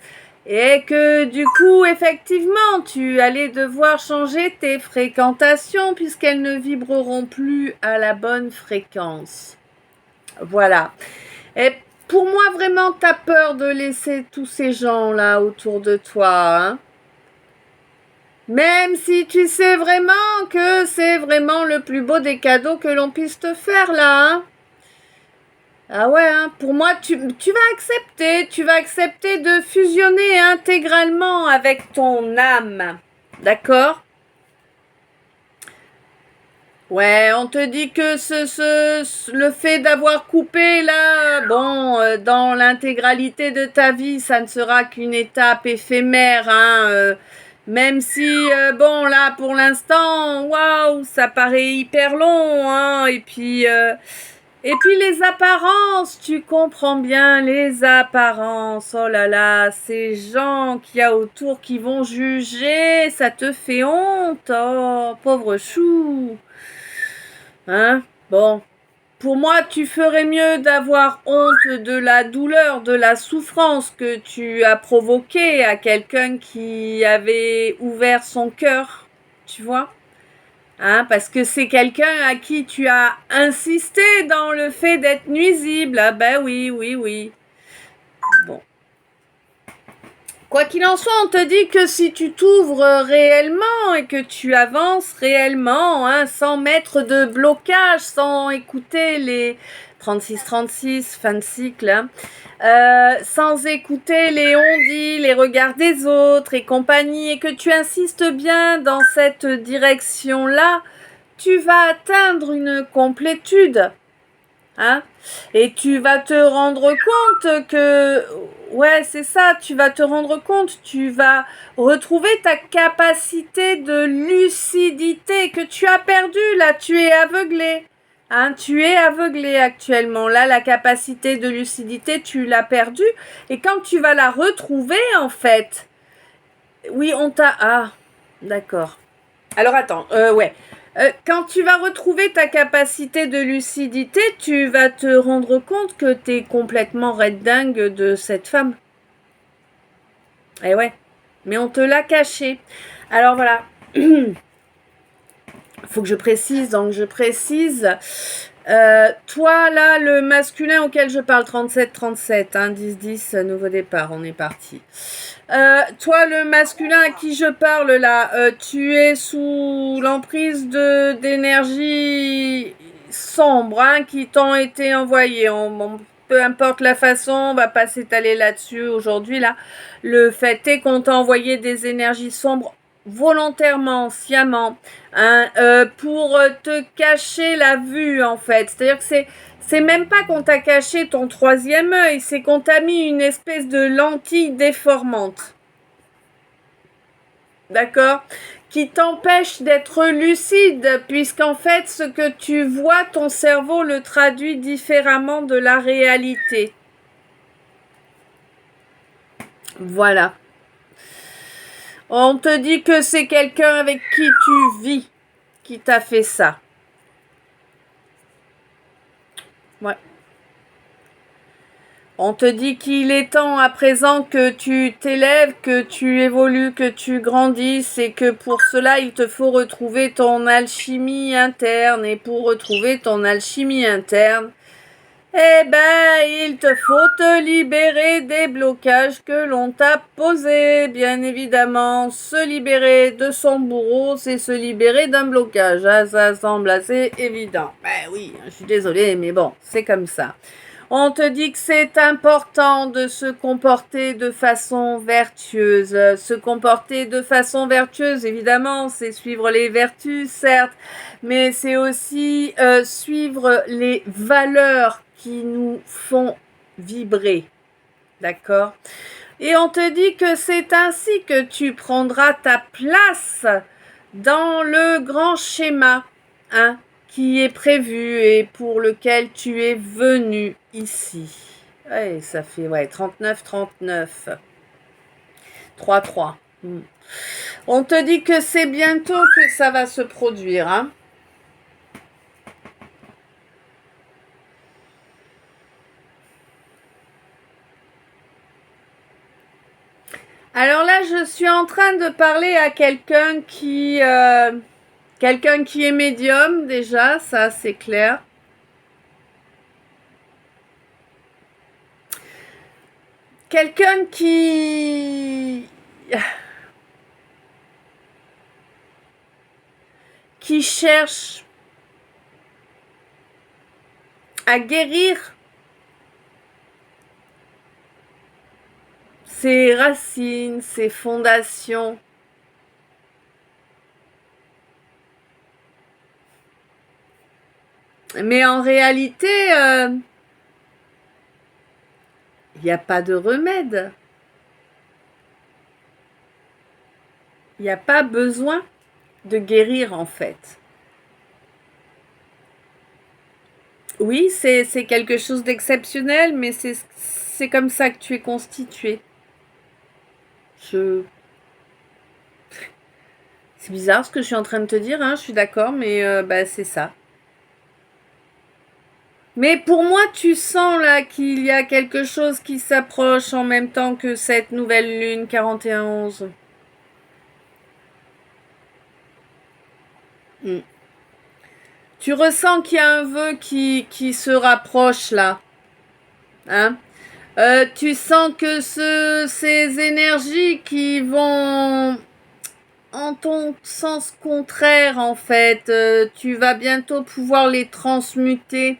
Et que du coup, effectivement, tu allais devoir changer tes fréquentations puisqu'elles ne vibreront plus à la bonne fréquence. Voilà. Et pour moi, vraiment, t'as peur de laisser tous ces gens-là autour de toi, hein? Même si tu sais vraiment que c'est vraiment le plus beau des cadeaux que l'on puisse te faire, là, hein? Ah ouais, hein, pour moi, tu vas accepter de fusionner intégralement avec ton âme. D'accord? Ouais, on te dit que le fait d'avoir coupé là, bon, dans l'intégralité de ta vie, ça ne sera qu'une étape éphémère, hein, même si, bon, là, pour l'instant, waouh, ça paraît hyper long, hein, et puis les apparences, tu comprends bien les apparences. Oh là là, ces gens qu'il y a autour qui vont juger, ça te fait honte. Oh, pauvre chou. Hein? Bon, pour moi, tu ferais mieux d'avoir honte de la douleur, de la souffrance que tu as provoquée à quelqu'un qui avait ouvert son cœur. Tu vois? Hein, parce que c'est quelqu'un à qui tu as insisté dans le fait d'être nuisible. Ah ben oui, oui, oui. Bon. Quoi qu'il en soit, on te dit que si tu t'ouvres réellement et que tu avances réellement, hein, sans mettre de blocage, sans écouter les 36-36, fin de cycle, hein, sans écouter les on-dit, les regards des autres et compagnie, et que tu insistes bien dans cette direction-là, tu vas atteindre une complétude. Hein? Et tu vas te rendre compte que, ouais, c'est ça, tu vas te rendre compte, tu vas retrouver ta capacité de lucidité que tu as perdue, là, tu es aveuglé. Hein, tu es aveuglé actuellement. Là, la capacité de lucidité, tu l'as perdue. Et quand tu vas la retrouver, en fait, oui, on t'a... Ah, d'accord. Alors attends, ouais. Quand tu vas retrouver ta capacité de lucidité, tu vas te rendre compte que t'es complètement red dingue de cette femme. Eh ouais, mais on te l'a caché. Alors voilà. Faut que je précise, donc je précise. Toi, là, le masculin auquel je parle, 37-37, hein, 10-10, nouveau départ, on est parti. Toi, le masculin à qui je parle, là, tu es sous l'emprise d'énergie sombre, hein, qui t'ont été envoyées. Peu importe la façon, on va pas s'étaler là-dessus aujourd'hui, là. Le fait est qu'on t'a envoyé des énergies sombres volontairement, sciemment, hein, pour te cacher la vue, en fait. C'est-à-dire que c'est même pas qu'on t'a caché ton troisième œil, c'est qu'on t'a mis une espèce de lentille déformante. D'accord? Qui t'empêche d'être lucide, puisqu'en fait, ce que tu vois, ton cerveau le traduit différemment de la réalité. Voilà. On te dit que c'est quelqu'un avec qui tu vis qui t'a fait ça. Ouais. On te dit qu'il est temps à présent que tu t'élèves, que tu évolues, que tu grandisses et que pour cela il te faut retrouver ton alchimie interne. Et pour retrouver ton alchimie interne, eh ben, il te faut te libérer des blocages que l'on t'a posés. Bien évidemment, se libérer de son bourreau, c'est se libérer d'un blocage. Ah, ça semble assez évident. Ben oui, je suis désolée, mais bon, c'est comme ça. On te dit que c'est important de se comporter de façon vertueuse. Se comporter de façon vertueuse, évidemment, c'est suivre les vertus, certes, mais c'est aussi suivre les valeurs qui nous font vibrer. D'accord? Et on te dit que c'est ainsi que tu prendras ta place dans le grand schéma, hein, qui est prévu et pour lequel tu es venu ici. Ouais, ça fait 39, 39. 3, 3. On te dit que c'est bientôt que ça va se produire, hein. Alors là, je suis en train de parler à quelqu'un qui est médium déjà, ça c'est clair. Quelqu'un qui cherche à guérir ses racines, ses fondations. Mais en réalité, il n'y a pas de remède. Il n'y a pas besoin de guérir en fait. Oui, c'est quelque chose d'exceptionnel, mais c'est comme ça que tu es constitué. C'est bizarre ce que je suis en train de te dire, hein, je suis d'accord, mais c'est ça. Mais pour moi, tu sens là qu'il y a quelque chose qui s'approche en même temps que cette nouvelle lune 41-11. Tu ressens qu'il y a un vœu qui se rapproche là. Hein? Tu sens que ces énergies qui vont en ton sens contraire en fait, tu vas bientôt pouvoir les transmuter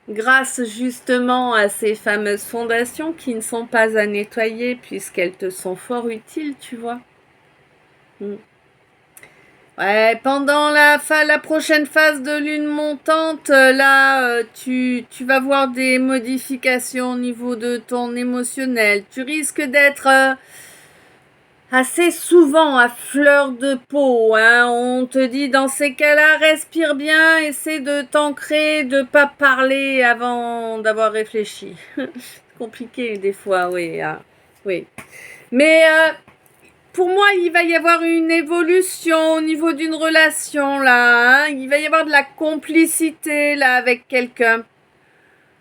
grâce justement à ces fameuses fondations qui ne sont pas à nettoyer puisqu'elles te sont fort utiles, tu vois. Ouais, pendant la prochaine phase de lune montante, là, tu vas voir des modifications au niveau de ton émotionnel. Tu risques d'être assez souvent à fleur de peau, hein. On te dit dans ces cas-là, respire bien, essaie de t'ancrer, de pas parler avant d'avoir réfléchi. C'est compliqué des fois, oui. Hein. Oui. Mais pour moi, il va y avoir une évolution au niveau d'une relation, là. Hein. Il va y avoir de la complicité, là, avec quelqu'un.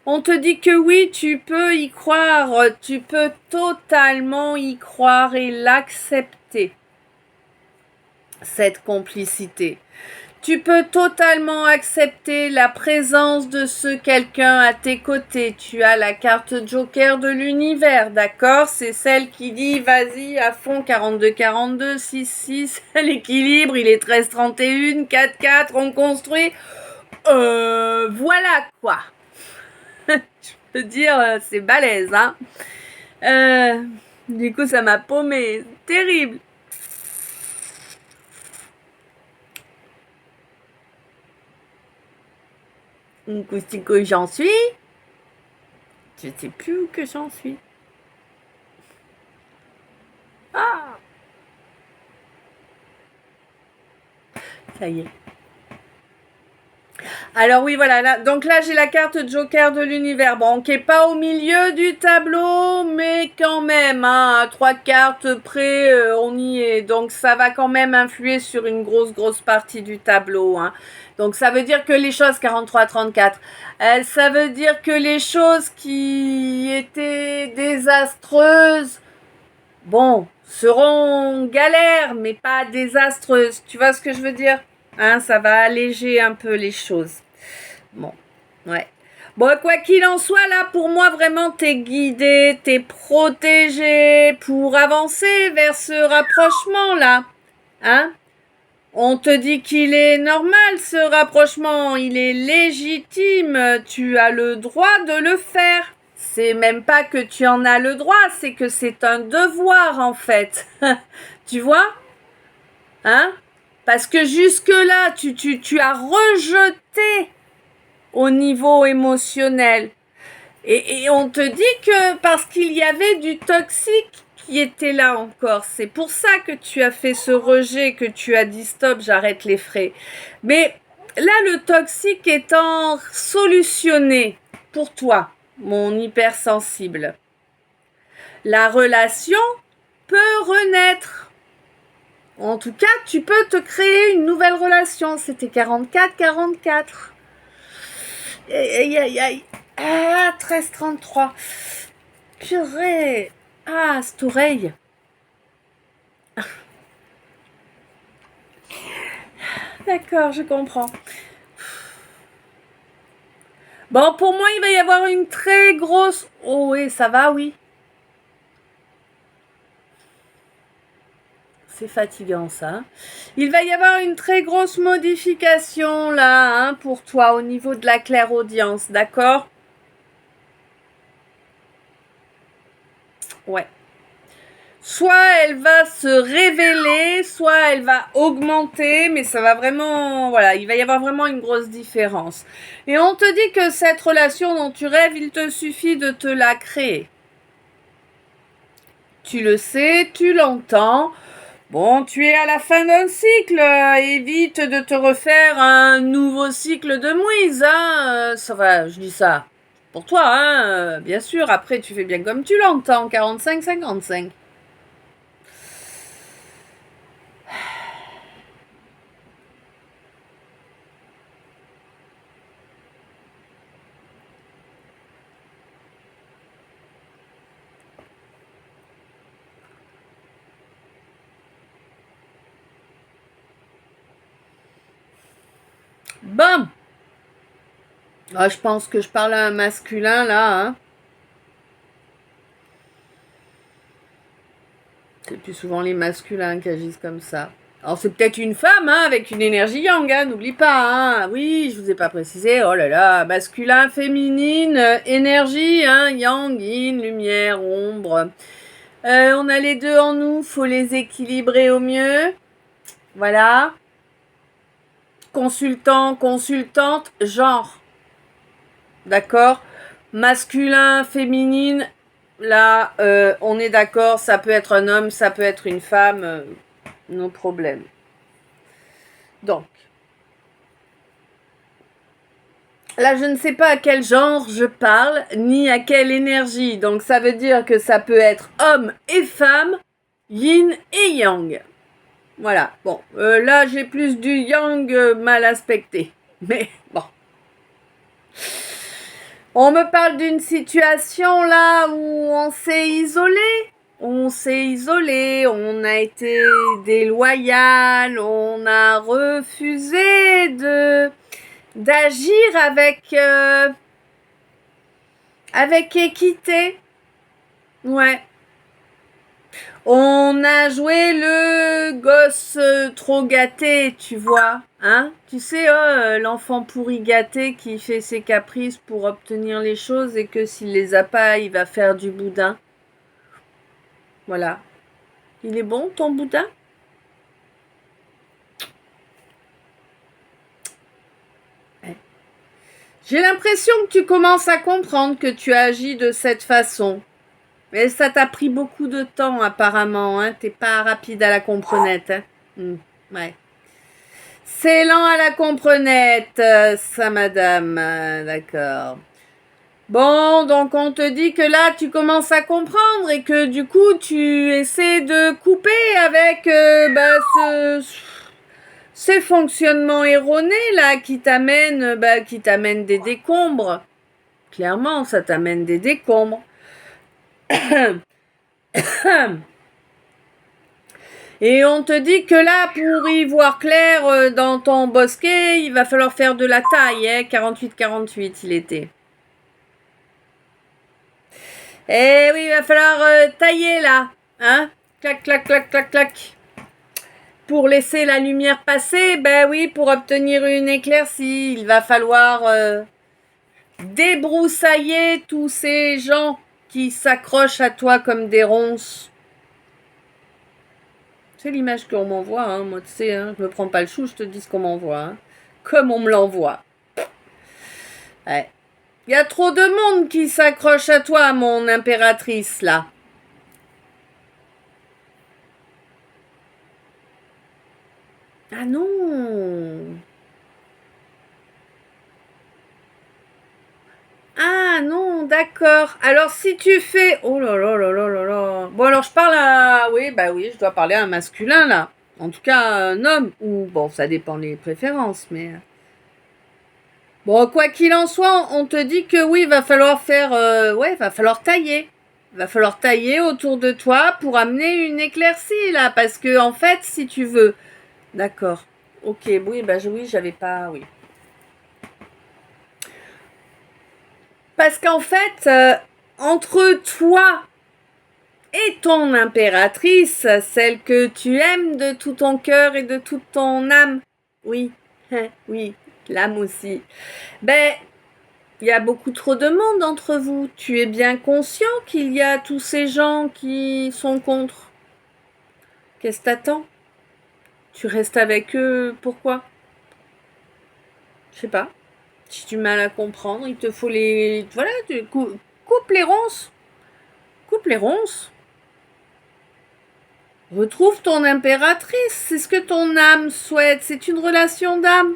On te dit que oui, tu peux y croire. Tu peux totalement y croire et l'accepter. Cette complicité. Tu peux totalement accepter la présence de ce quelqu'un à tes côtés. Tu as la carte Joker de l'univers, d'accord? C'est celle qui dit vas-y à fond 42-42, 6-6, l'équilibre, il est 13-31, 4-4, on construit. Voilà quoi. Je peux dire, c'est balèze, hein? Du coup, ça m'a paumé. Terrible. Où que j'en suis? Je ne sais plus où que j'en suis. Ah! Ça y est. Alors oui, voilà. Là, donc là, j'ai la carte Joker de l'univers. Bon, qui n'est pas au milieu du tableau, mais quand même, hein, à 3 cartes près, on y est. Donc ça va quand même influer sur une grosse partie du tableau. Hein. Donc ça veut dire que les choses, 43-34, ça veut dire que les choses qui étaient désastreuses, bon, seront galères, mais pas désastreuses. Tu vois ce que je veux dire? Hein, ça va alléger un peu les choses. Bon, ouais. Bon, quoi qu'il en soit, là, pour moi, vraiment, t'es guidé, t'es protégé pour avancer vers ce rapprochement-là. Hein? On te dit qu'il est normal, ce rapprochement, il est légitime, tu as le droit de le faire. C'est même pas que tu en as le droit, c'est que c'est un devoir, en fait. Tu vois? Hein? Parce que jusque-là, tu as rejeté au niveau émotionnel. Et on te dit que parce qu'il y avait du toxique qui était là encore. C'est pour ça que tu as fait ce rejet, que tu as dit stop, j'arrête les frais. Mais là, le toxique étant solutionné pour toi, mon hypersensible, la relation peut renaître. En tout cas, tu peux te créer une nouvelle relation. C'était 44-44. Aïe, aïe, aïe. Ah, 13-33. Purée. Ah, cette oreille. D'accord, je comprends. Bon, pour moi, il va y avoir une très grosse... Oh oui, ça va, oui. C'est fatigant, ça. Il va y avoir une très grosse modification, là, hein, pour toi, au niveau de la clairaudience, d'accord? Ouais. Soit elle va se révéler, soit elle va augmenter, mais ça va vraiment, voilà, il va y avoir vraiment une grosse différence. Et on te dit que cette relation dont tu rêves, il te suffit de te la créer. Tu le sais, tu l'entends. Bon, tu es à la fin d'un cycle, évite de te refaire un nouveau cycle de mouise, hein. Ça va, je dis ça pour toi, hein. Bien sûr, après tu fais bien comme tu l'entends, 45-55. Bon. Ah, je pense que je parle à un masculin là, hein. C'est plus souvent les masculins qui agissent comme ça. Alors c'est peut-être une femme, hein, avec une énergie yang, hein, n'oublie pas, hein. Oui, je vous ai pas précisé. Oh là là, masculin, féminine, énergie, hein, yang, yin, lumière, ombre. On a les deux en nous, faut les équilibrer au mieux. Voilà. Consultant, consultante, genre. D'accord? Masculin, féminine, là, on est d'accord, ça peut être un homme, ça peut être une femme, no problème. Donc, là, je ne sais pas à quel genre je parle, ni à quelle énergie. Donc, ça veut dire que ça peut être homme et femme, yin et yang. Voilà. Bon, là, j'ai plus du yang mal aspecté. Mais bon. On me parle d'une situation là où on s'est isolé. On s'est isolé, on a été déloyal, on a refusé d'agir avec équité. Ouais. On a joué le gosse trop gâté, tu vois, hein? Tu sais, l'enfant pourri gâté qui fait ses caprices pour obtenir les choses et que s'il les a pas, il va faire du boudin. Voilà. Il est bon, ton boudin? Ouais. J'ai l'impression que tu commences à comprendre que tu agis de cette façon. Mais ça t'a pris beaucoup de temps apparemment, hein. T'es pas rapide à la comprenette, hein. Ouais. C'est lent à la comprenette, ça madame, d'accord. Bon, donc on te dit que là tu commences à comprendre et que du coup tu essaies de couper avec ces fonctionnements erronés là qui t'amènent des décombres. Clairement, ça t'amène des décombres. Et on te dit que là, pour y voir clair dans ton bosquet, il va falloir faire de la taille, hein, 48-48 il était. Eh oui, il va falloir tailler là, hein, clac, clac, clac, clac, clac. Pour laisser la lumière passer, ben oui, pour obtenir une éclaircie, il va falloir débroussailler tous ces gens qui s'accrochent à toi comme des ronces. C'est l'image qu'on m'envoie, hein. Moi, tu sais, hein, je me prends pas le chou, je te dis ce qu'on m'envoie, hein. Comme on me l'envoie. Ouais. Il y a trop de monde qui s'accroche à toi, mon impératrice, là. Ah non. Ah non, d'accord. Alors si tu fais... Oh là là là là là là. Bon alors je parle à... Oui, bah oui, je dois parler à un masculin, là. En tout cas, un homme. Ou bon, ça dépend des préférences, mais... Bon, quoi qu'il en soit, on te dit que oui, il va falloir faire... ouais, il va falloir tailler. Il va falloir tailler autour de toi pour amener une éclaircie, là. Parce que, en fait, si tu veux... D'accord. Ok, oui, bah oui, j'avais pas... Oui. Parce qu'en fait, entre toi et ton impératrice, celle que tu aimes de tout ton cœur et de toute ton âme, oui, oui, l'âme aussi, ben, il y a beaucoup trop de monde entre vous. Tu es bien conscient qu'il y a tous ces gens qui sont contre. Qu'est-ce que t'attends? Tu restes avec eux, pourquoi? Je sais pas. J'ai du mal à comprendre. Il te faut les... Voilà, tu coupe les ronces. Coupe les ronces. Retrouve ton impératrice. C'est ce que ton âme souhaite. C'est une relation d'âme.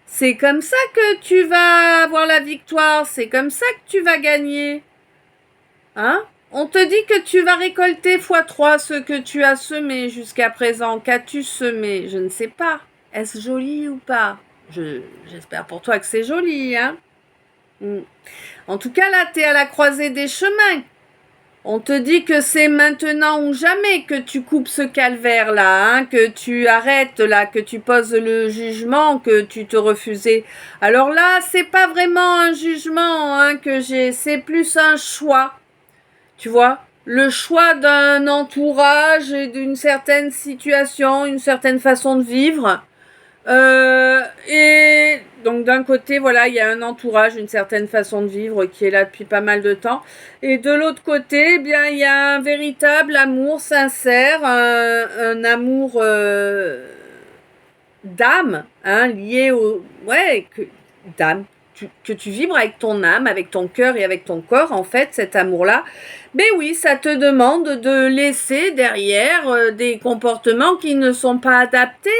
C'est comme ça que tu vas avoir la victoire. C'est comme ça que tu vas gagner. Hein? On te dit que tu vas récolter x3 ce que tu as semé jusqu'à présent. Qu'as-tu semé? Je ne sais pas. Est-ce joli ou pas? J'espère pour toi que c'est joli, hein? En tout cas, là, tu es à la croisée des chemins. On te dit que c'est maintenant ou jamais que tu coupes ce calvaire-là, hein, que tu arrêtes là, que tu poses le jugement, que tu te refusais. Alors là, c'est pas vraiment un jugement hein, que j'ai, c'est plus un choix. Tu vois, le choix d'un entourage et d'une certaine situation, une certaine façon de vivre. Et donc d'un côté, voilà, il y a un entourage, une certaine façon de vivre qui est là depuis pas mal de temps. Et de l'autre côté, eh bien, il y a un véritable amour sincère, un amour d'âme, hein, lié au... Ouais, d'âme. Que tu vibres avec ton âme, avec ton cœur et avec ton corps, en fait, cet amour-là. Mais oui, ça te demande de laisser derrière des comportements qui ne sont pas adaptés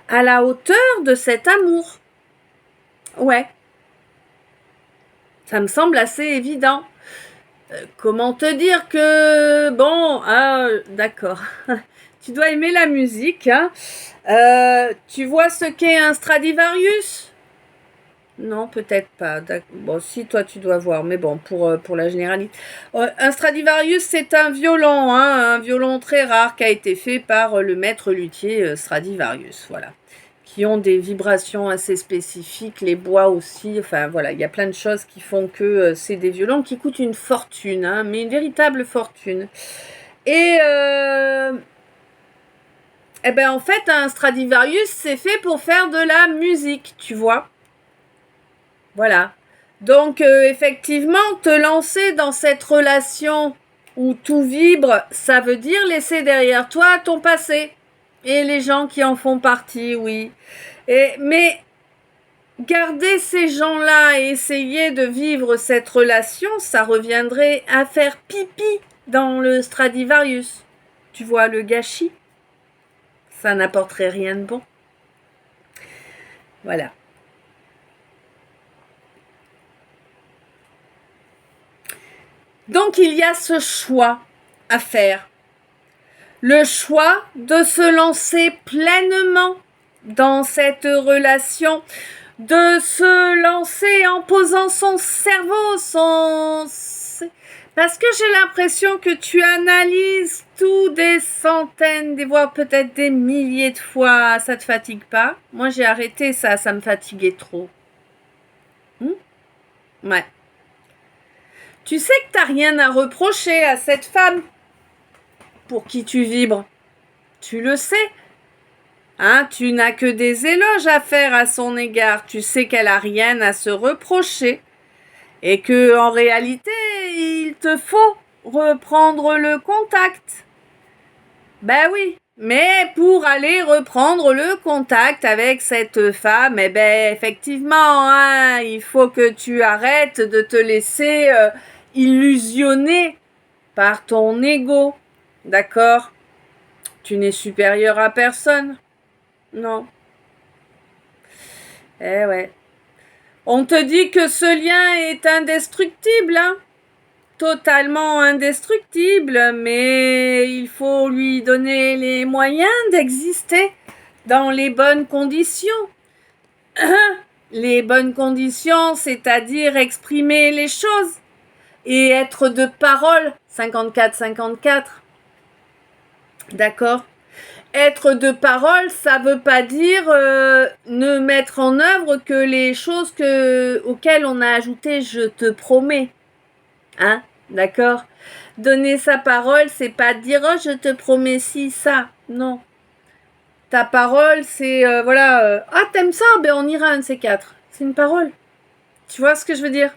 à la hauteur de cet amour. Ouais. Ça me semble assez évident. Comment te dire que... Bon, d'accord. Tu dois aimer la musique. Hein. Tu vois ce qu'est un Stradivarius? Non, peut-être pas. Bon, si, toi, tu dois voir. Mais bon, pour la généralité. Un Stradivarius, c'est un violon. Hein, un violon très rare qui a été fait par le maître luthier Stradivarius. Voilà. Qui ont des vibrations assez spécifiques, les bois aussi, enfin voilà, il y a plein de choses qui font que c'est des violons qui coûtent une fortune, hein, mais une véritable fortune. Et eh ben en fait, un Stradivarius, c'est fait pour faire de la musique, tu vois. Voilà. Donc effectivement, te lancer dans cette relation où tout vibre, ça veut dire laisser derrière toi ton passé. Et les gens qui en font partie, oui. Mais garder ces gens-là et essayer de vivre cette relation, ça reviendrait à faire pipi dans le Stradivarius. Tu vois le gâchis? Ça n'apporterait rien de bon. Voilà. Donc il y a ce choix à faire. Le choix de se lancer pleinement dans cette relation, de se lancer en posant son cerveau, parce que j'ai l'impression que tu analyses tout des centaines, voire peut-être des milliers de fois. Ça te fatigue pas? Moi, j'ai arrêté ça me fatiguait trop. Ouais. Tu sais que t'as rien à reprocher à cette femme pour qui tu vibres. Tu le sais. Hein, tu n'as que des éloges à faire à son égard. Tu sais qu'elle a rien à se reprocher. Et que, en réalité, il te faut reprendre le contact. Ben oui, Mais pour aller reprendre le contact avec cette femme, eh ben effectivement, hein, il faut que tu arrêtes de te laisser illusionner par ton ego. D'accord? Tu n'es supérieur à personne. Non. Eh ouais. On te dit que ce lien est indestructible, hein? Totalement indestructible, mais il faut lui donner les moyens d'exister dans les bonnes conditions. Les bonnes conditions, c'est-à-dire exprimer les choses et être de parole. 54-54. D'accord? Être de parole, ça veut pas dire ne mettre en œuvre que les choses auxquelles on a ajouté je te promets. Hein? D'accord? Donner sa parole, c'est pas dire oh je te promets ci, ça. Non. Ta parole, c'est voilà. Ah, t'aimes ça? Ben on ira un de ces quatre. C'est une parole. Tu vois ce que je veux dire?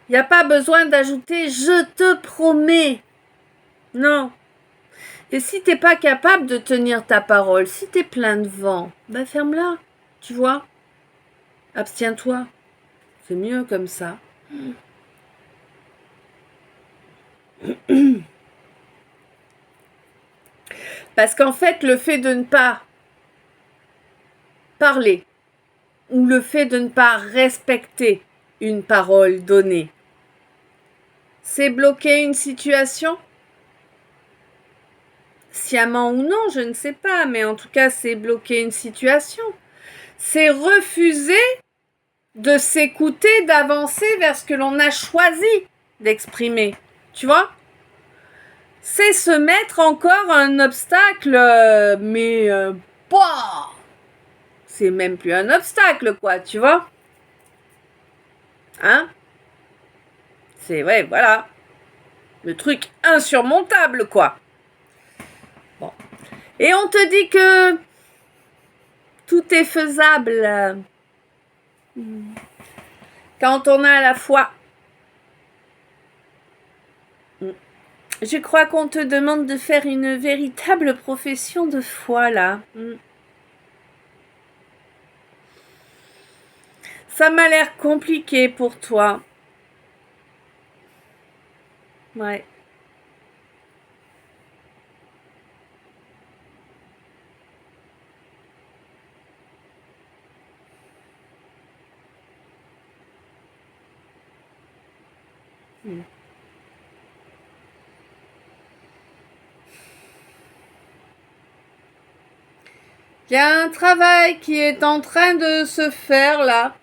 Il n'y a pas besoin d'ajouter je te promets. Non. Et si t'es pas capable de tenir ta parole, si t'es plein de vent, ben ferme-la. Tu vois? Abstiens-toi. C'est mieux comme ça. Parce qu'en fait, le fait de ne pas parler ou le fait de ne pas respecter une parole donnée, c'est bloquer une situation? Sciemment ou non, je ne sais pas, mais en tout cas, c'est bloquer une situation. C'est refuser de s'écouter, d'avancer vers ce que l'on a choisi d'exprimer. Tu vois? C'est se mettre encore un obstacle, mais bah, c'est même plus un obstacle, quoi, tu vois? Hein? C'est, ouais, voilà. Le truc insurmontable, quoi. Bon. Et on te dit que tout est faisable quand on a la foi. Je crois qu'on te demande de faire une véritable profession de foi, là. Ça m'a l'air compliqué pour toi. Ouais. Il y a un travail qui est en train de se faire, là.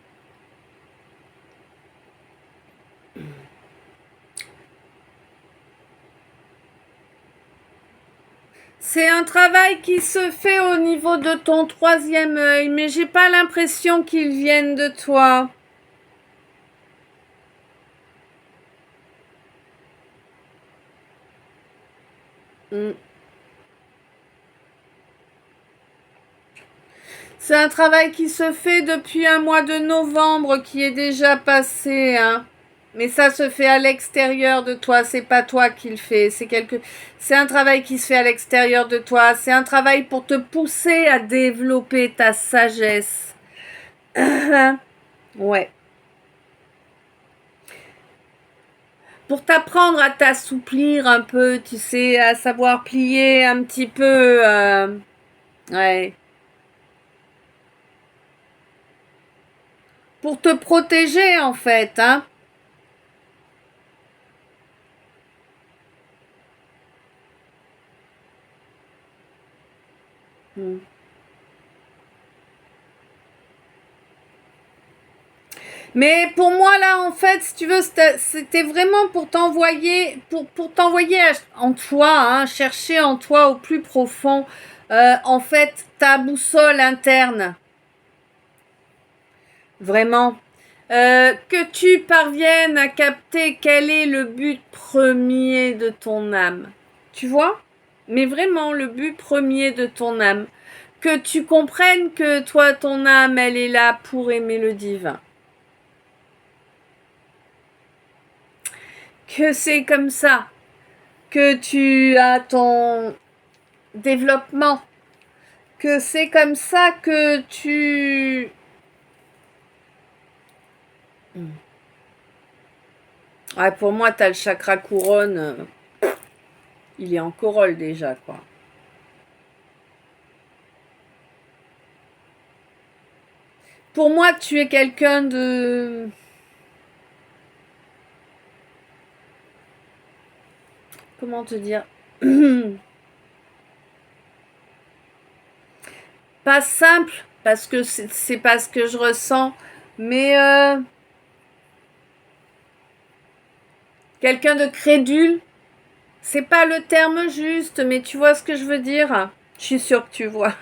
C'est un travail qui se fait au niveau de ton troisième œil, mais j'ai pas l'impression qu'il vienne de toi. C'est un travail qui se fait depuis un mois de novembre qui est déjà passé, hein. Mais ça se fait à l'extérieur de toi, c'est pas toi qui le fais, c'est un travail qui se fait à l'extérieur de toi, c'est un travail pour te pousser à développer ta sagesse. Ouais. Pour t'apprendre à t'assouplir un peu, tu sais, à savoir plier un petit peu. Ouais. Pour te protéger, en fait, hein. Mais pour moi, là, en fait, si tu veux, c'était vraiment pour t'envoyer, pour t'envoyer en toi, hein, chercher en toi au plus profond, en fait, ta boussole interne. Vraiment. Que tu parviennes à capter quel est le but premier de ton âme. Tu vois? Mais vraiment, le but premier de ton âme. Que tu comprennes que toi, ton âme, elle est là pour aimer le divin. Que c'est comme ça que tu as développement, que c'est comme ça que tu... Ouais, pour moi, tu as le chakra couronne, il est en corolle déjà, quoi. Pour moi, tu es quelqu'un de... Comment te dire? Pas simple, parce que c'est pas ce que je ressens, mais quelqu'un de crédule. C'est pas le terme juste, mais tu vois ce que je veux dire? Je suis sûre que tu vois.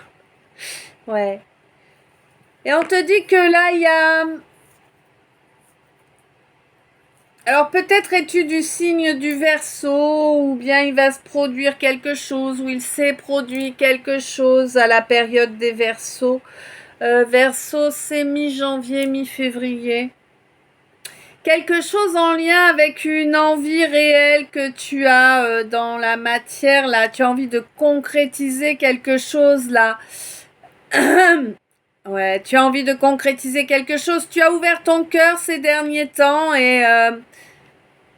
Ouais. Et on te dit que là, il y a... Alors peut-être es-tu du signe du Verseau, ou bien il va se produire quelque chose, ou il s'est produit quelque chose à la période des Verseaux. Verseau, c'est mi-janvier, mi-février. Quelque chose en lien avec une envie réelle que tu as dans la matière, là. Tu as envie de concrétiser quelque chose, là. Ouais, tu as envie de concrétiser quelque chose. Tu as ouvert ton cœur ces derniers temps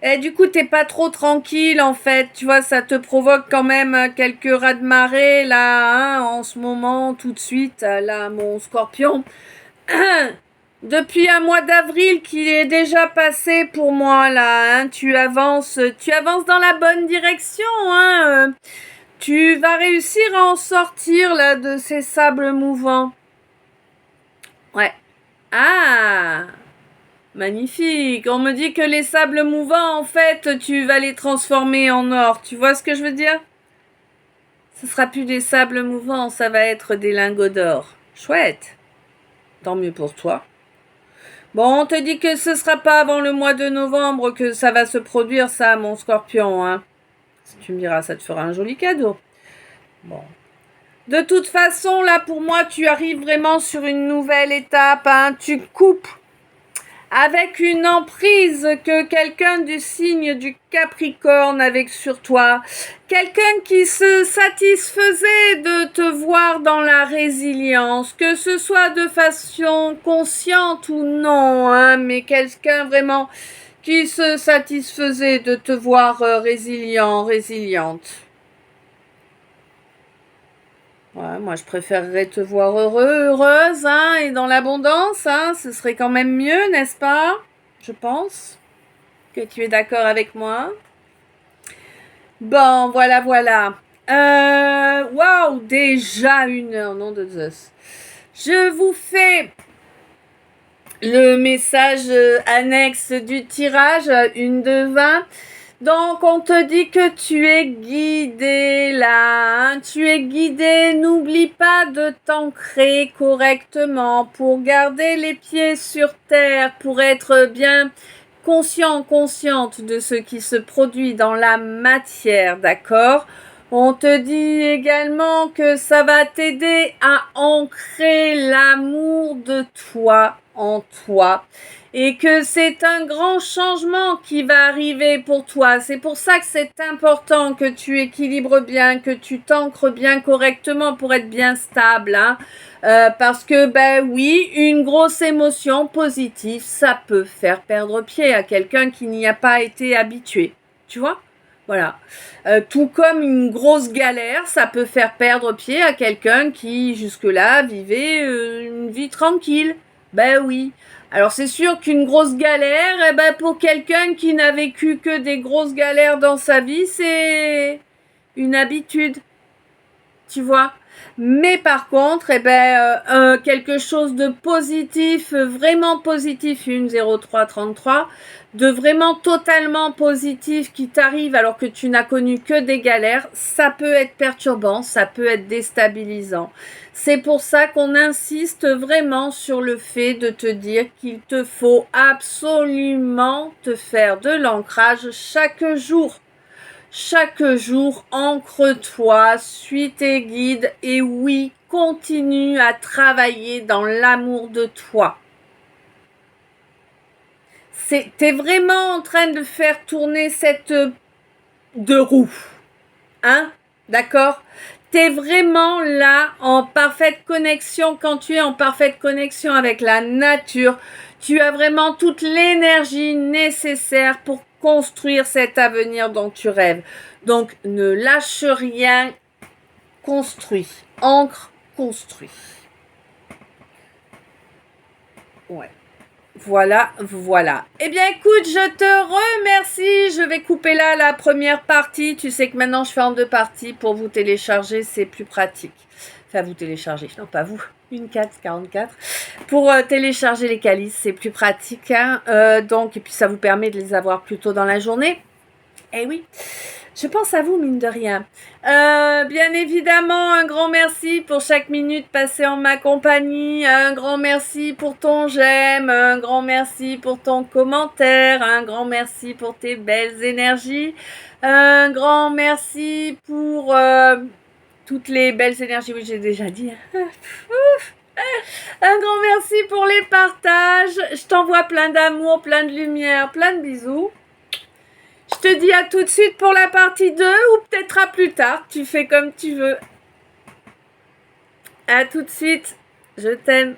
et du coup, t'es pas trop tranquille, en fait. Tu vois, ça te provoque quand même quelques raz-de-marée, là, hein, en ce moment, tout de suite, là, mon scorpion. Depuis un mois d'avril qui est déjà passé pour moi, là, hein, tu avances dans la bonne direction, hein. Tu vas réussir à en sortir, là, de ces sables mouvants. Ouais. Ah! Magnifique. On me dit que les sables mouvants, en fait, tu vas les transformer en or. Tu vois ce que je veux dire? Ce sera plus des sables mouvants, ça va être des lingots d'or. Chouette. Tant mieux pour toi. Bon, on te dit que ce sera pas avant le mois de novembre que ça va se produire, ça, mon scorpion, hein. Si tu me diras, ça te fera un joli cadeau. Bon. De toute façon, là, pour moi, tu arrives vraiment sur une nouvelle étape, hein. Tu coupes avec une emprise que quelqu'un du signe du Capricorne avec sur toi, quelqu'un qui se satisfaisait de te voir dans la résilience, que ce soit de façon consciente ou non, hein, mais quelqu'un vraiment qui se satisfaisait de te voir résilient, résiliente. Ouais, moi je préférerais te voir heureux, heureuse, hein, et dans l'abondance, hein, ce serait quand même mieux, n'est-ce pas? Je pense que tu es d'accord avec moi. Bon, voilà, voilà. Waouh, déjà 1 heure, nom de Zeus. Je vous fais le message annexe du tirage, 1 de 20. Donc, on te dit que tu es guidé là, hein. Tu es guidé, n'oublie pas de t'ancrer correctement pour garder les pieds sur terre, pour être bien conscient, consciente de ce qui se produit dans la matière, d'accord? On te dit également que ça va t'aider à ancrer l'amour de toi en toi et que c'est un grand changement qui va arriver pour toi. C'est pour ça que c'est important que tu équilibres bien, que tu t'ancres bien correctement pour être bien stable, hein. Parce que, ben oui, une grosse émotion positive, ça peut faire perdre pied à quelqu'un qui n'y a pas été habitué. Tu vois? Voilà. Tout comme une grosse galère, ça peut faire perdre pied à quelqu'un qui, jusque-là, vivait une vie tranquille. Ben oui. Alors c'est sûr qu'une grosse galère, eh ben, pour quelqu'un qui n'a vécu que des grosses galères dans sa vie, c'est une habitude. Tu vois? Mais par contre, eh ben, quelque chose de positif, vraiment positif, 10333, de vraiment totalement positif qui t'arrive alors que tu n'as connu que des galères, ça peut être perturbant, ça peut être déstabilisant. C'est pour ça qu'on insiste vraiment sur le fait de te dire qu'il te faut absolument te faire de l'ancrage chaque jour. Chaque jour, ancre-toi, suis tes guides et oui, continue à travailler dans l'amour de toi. T'es vraiment en train de faire tourner cette deux roues, hein? D'accord? Tu es vraiment là en parfaite connexion. Quand tu es en parfaite connexion avec la nature, tu as vraiment toute l'énergie nécessaire pour construire cet avenir dont tu rêves. Donc, ne lâche rien, construis, ancre, construis. Ouais. Voilà, voilà. Eh bien, écoute, je te remercie. Je vais couper là la première partie. Tu sais que maintenant, je fais en 2 parties. Pour vous télécharger, c'est plus pratique. Enfin, vous télécharger. Non, pas vous. Une 44. Pour télécharger les calices, c'est plus pratique. Hein. Donc, et puis, ça vous permet de les avoir plus tôt dans la journée. Eh oui. Je pense à vous, mine de rien. Bien évidemment, un grand merci pour chaque minute passée en ma compagnie. Un grand merci pour ton j'aime. Un grand merci pour ton commentaire. Un grand merci pour tes belles énergies. Un grand merci pour toutes les belles énergies. Oui, j'ai déjà dit. Un grand merci pour les partages. Je t'envoie plein d'amour, plein de lumière, plein de bisous. Je te dis à tout de suite pour la partie 2 ou peut-être à plus tard. Tu fais comme tu veux. À tout de suite. Je t'aime.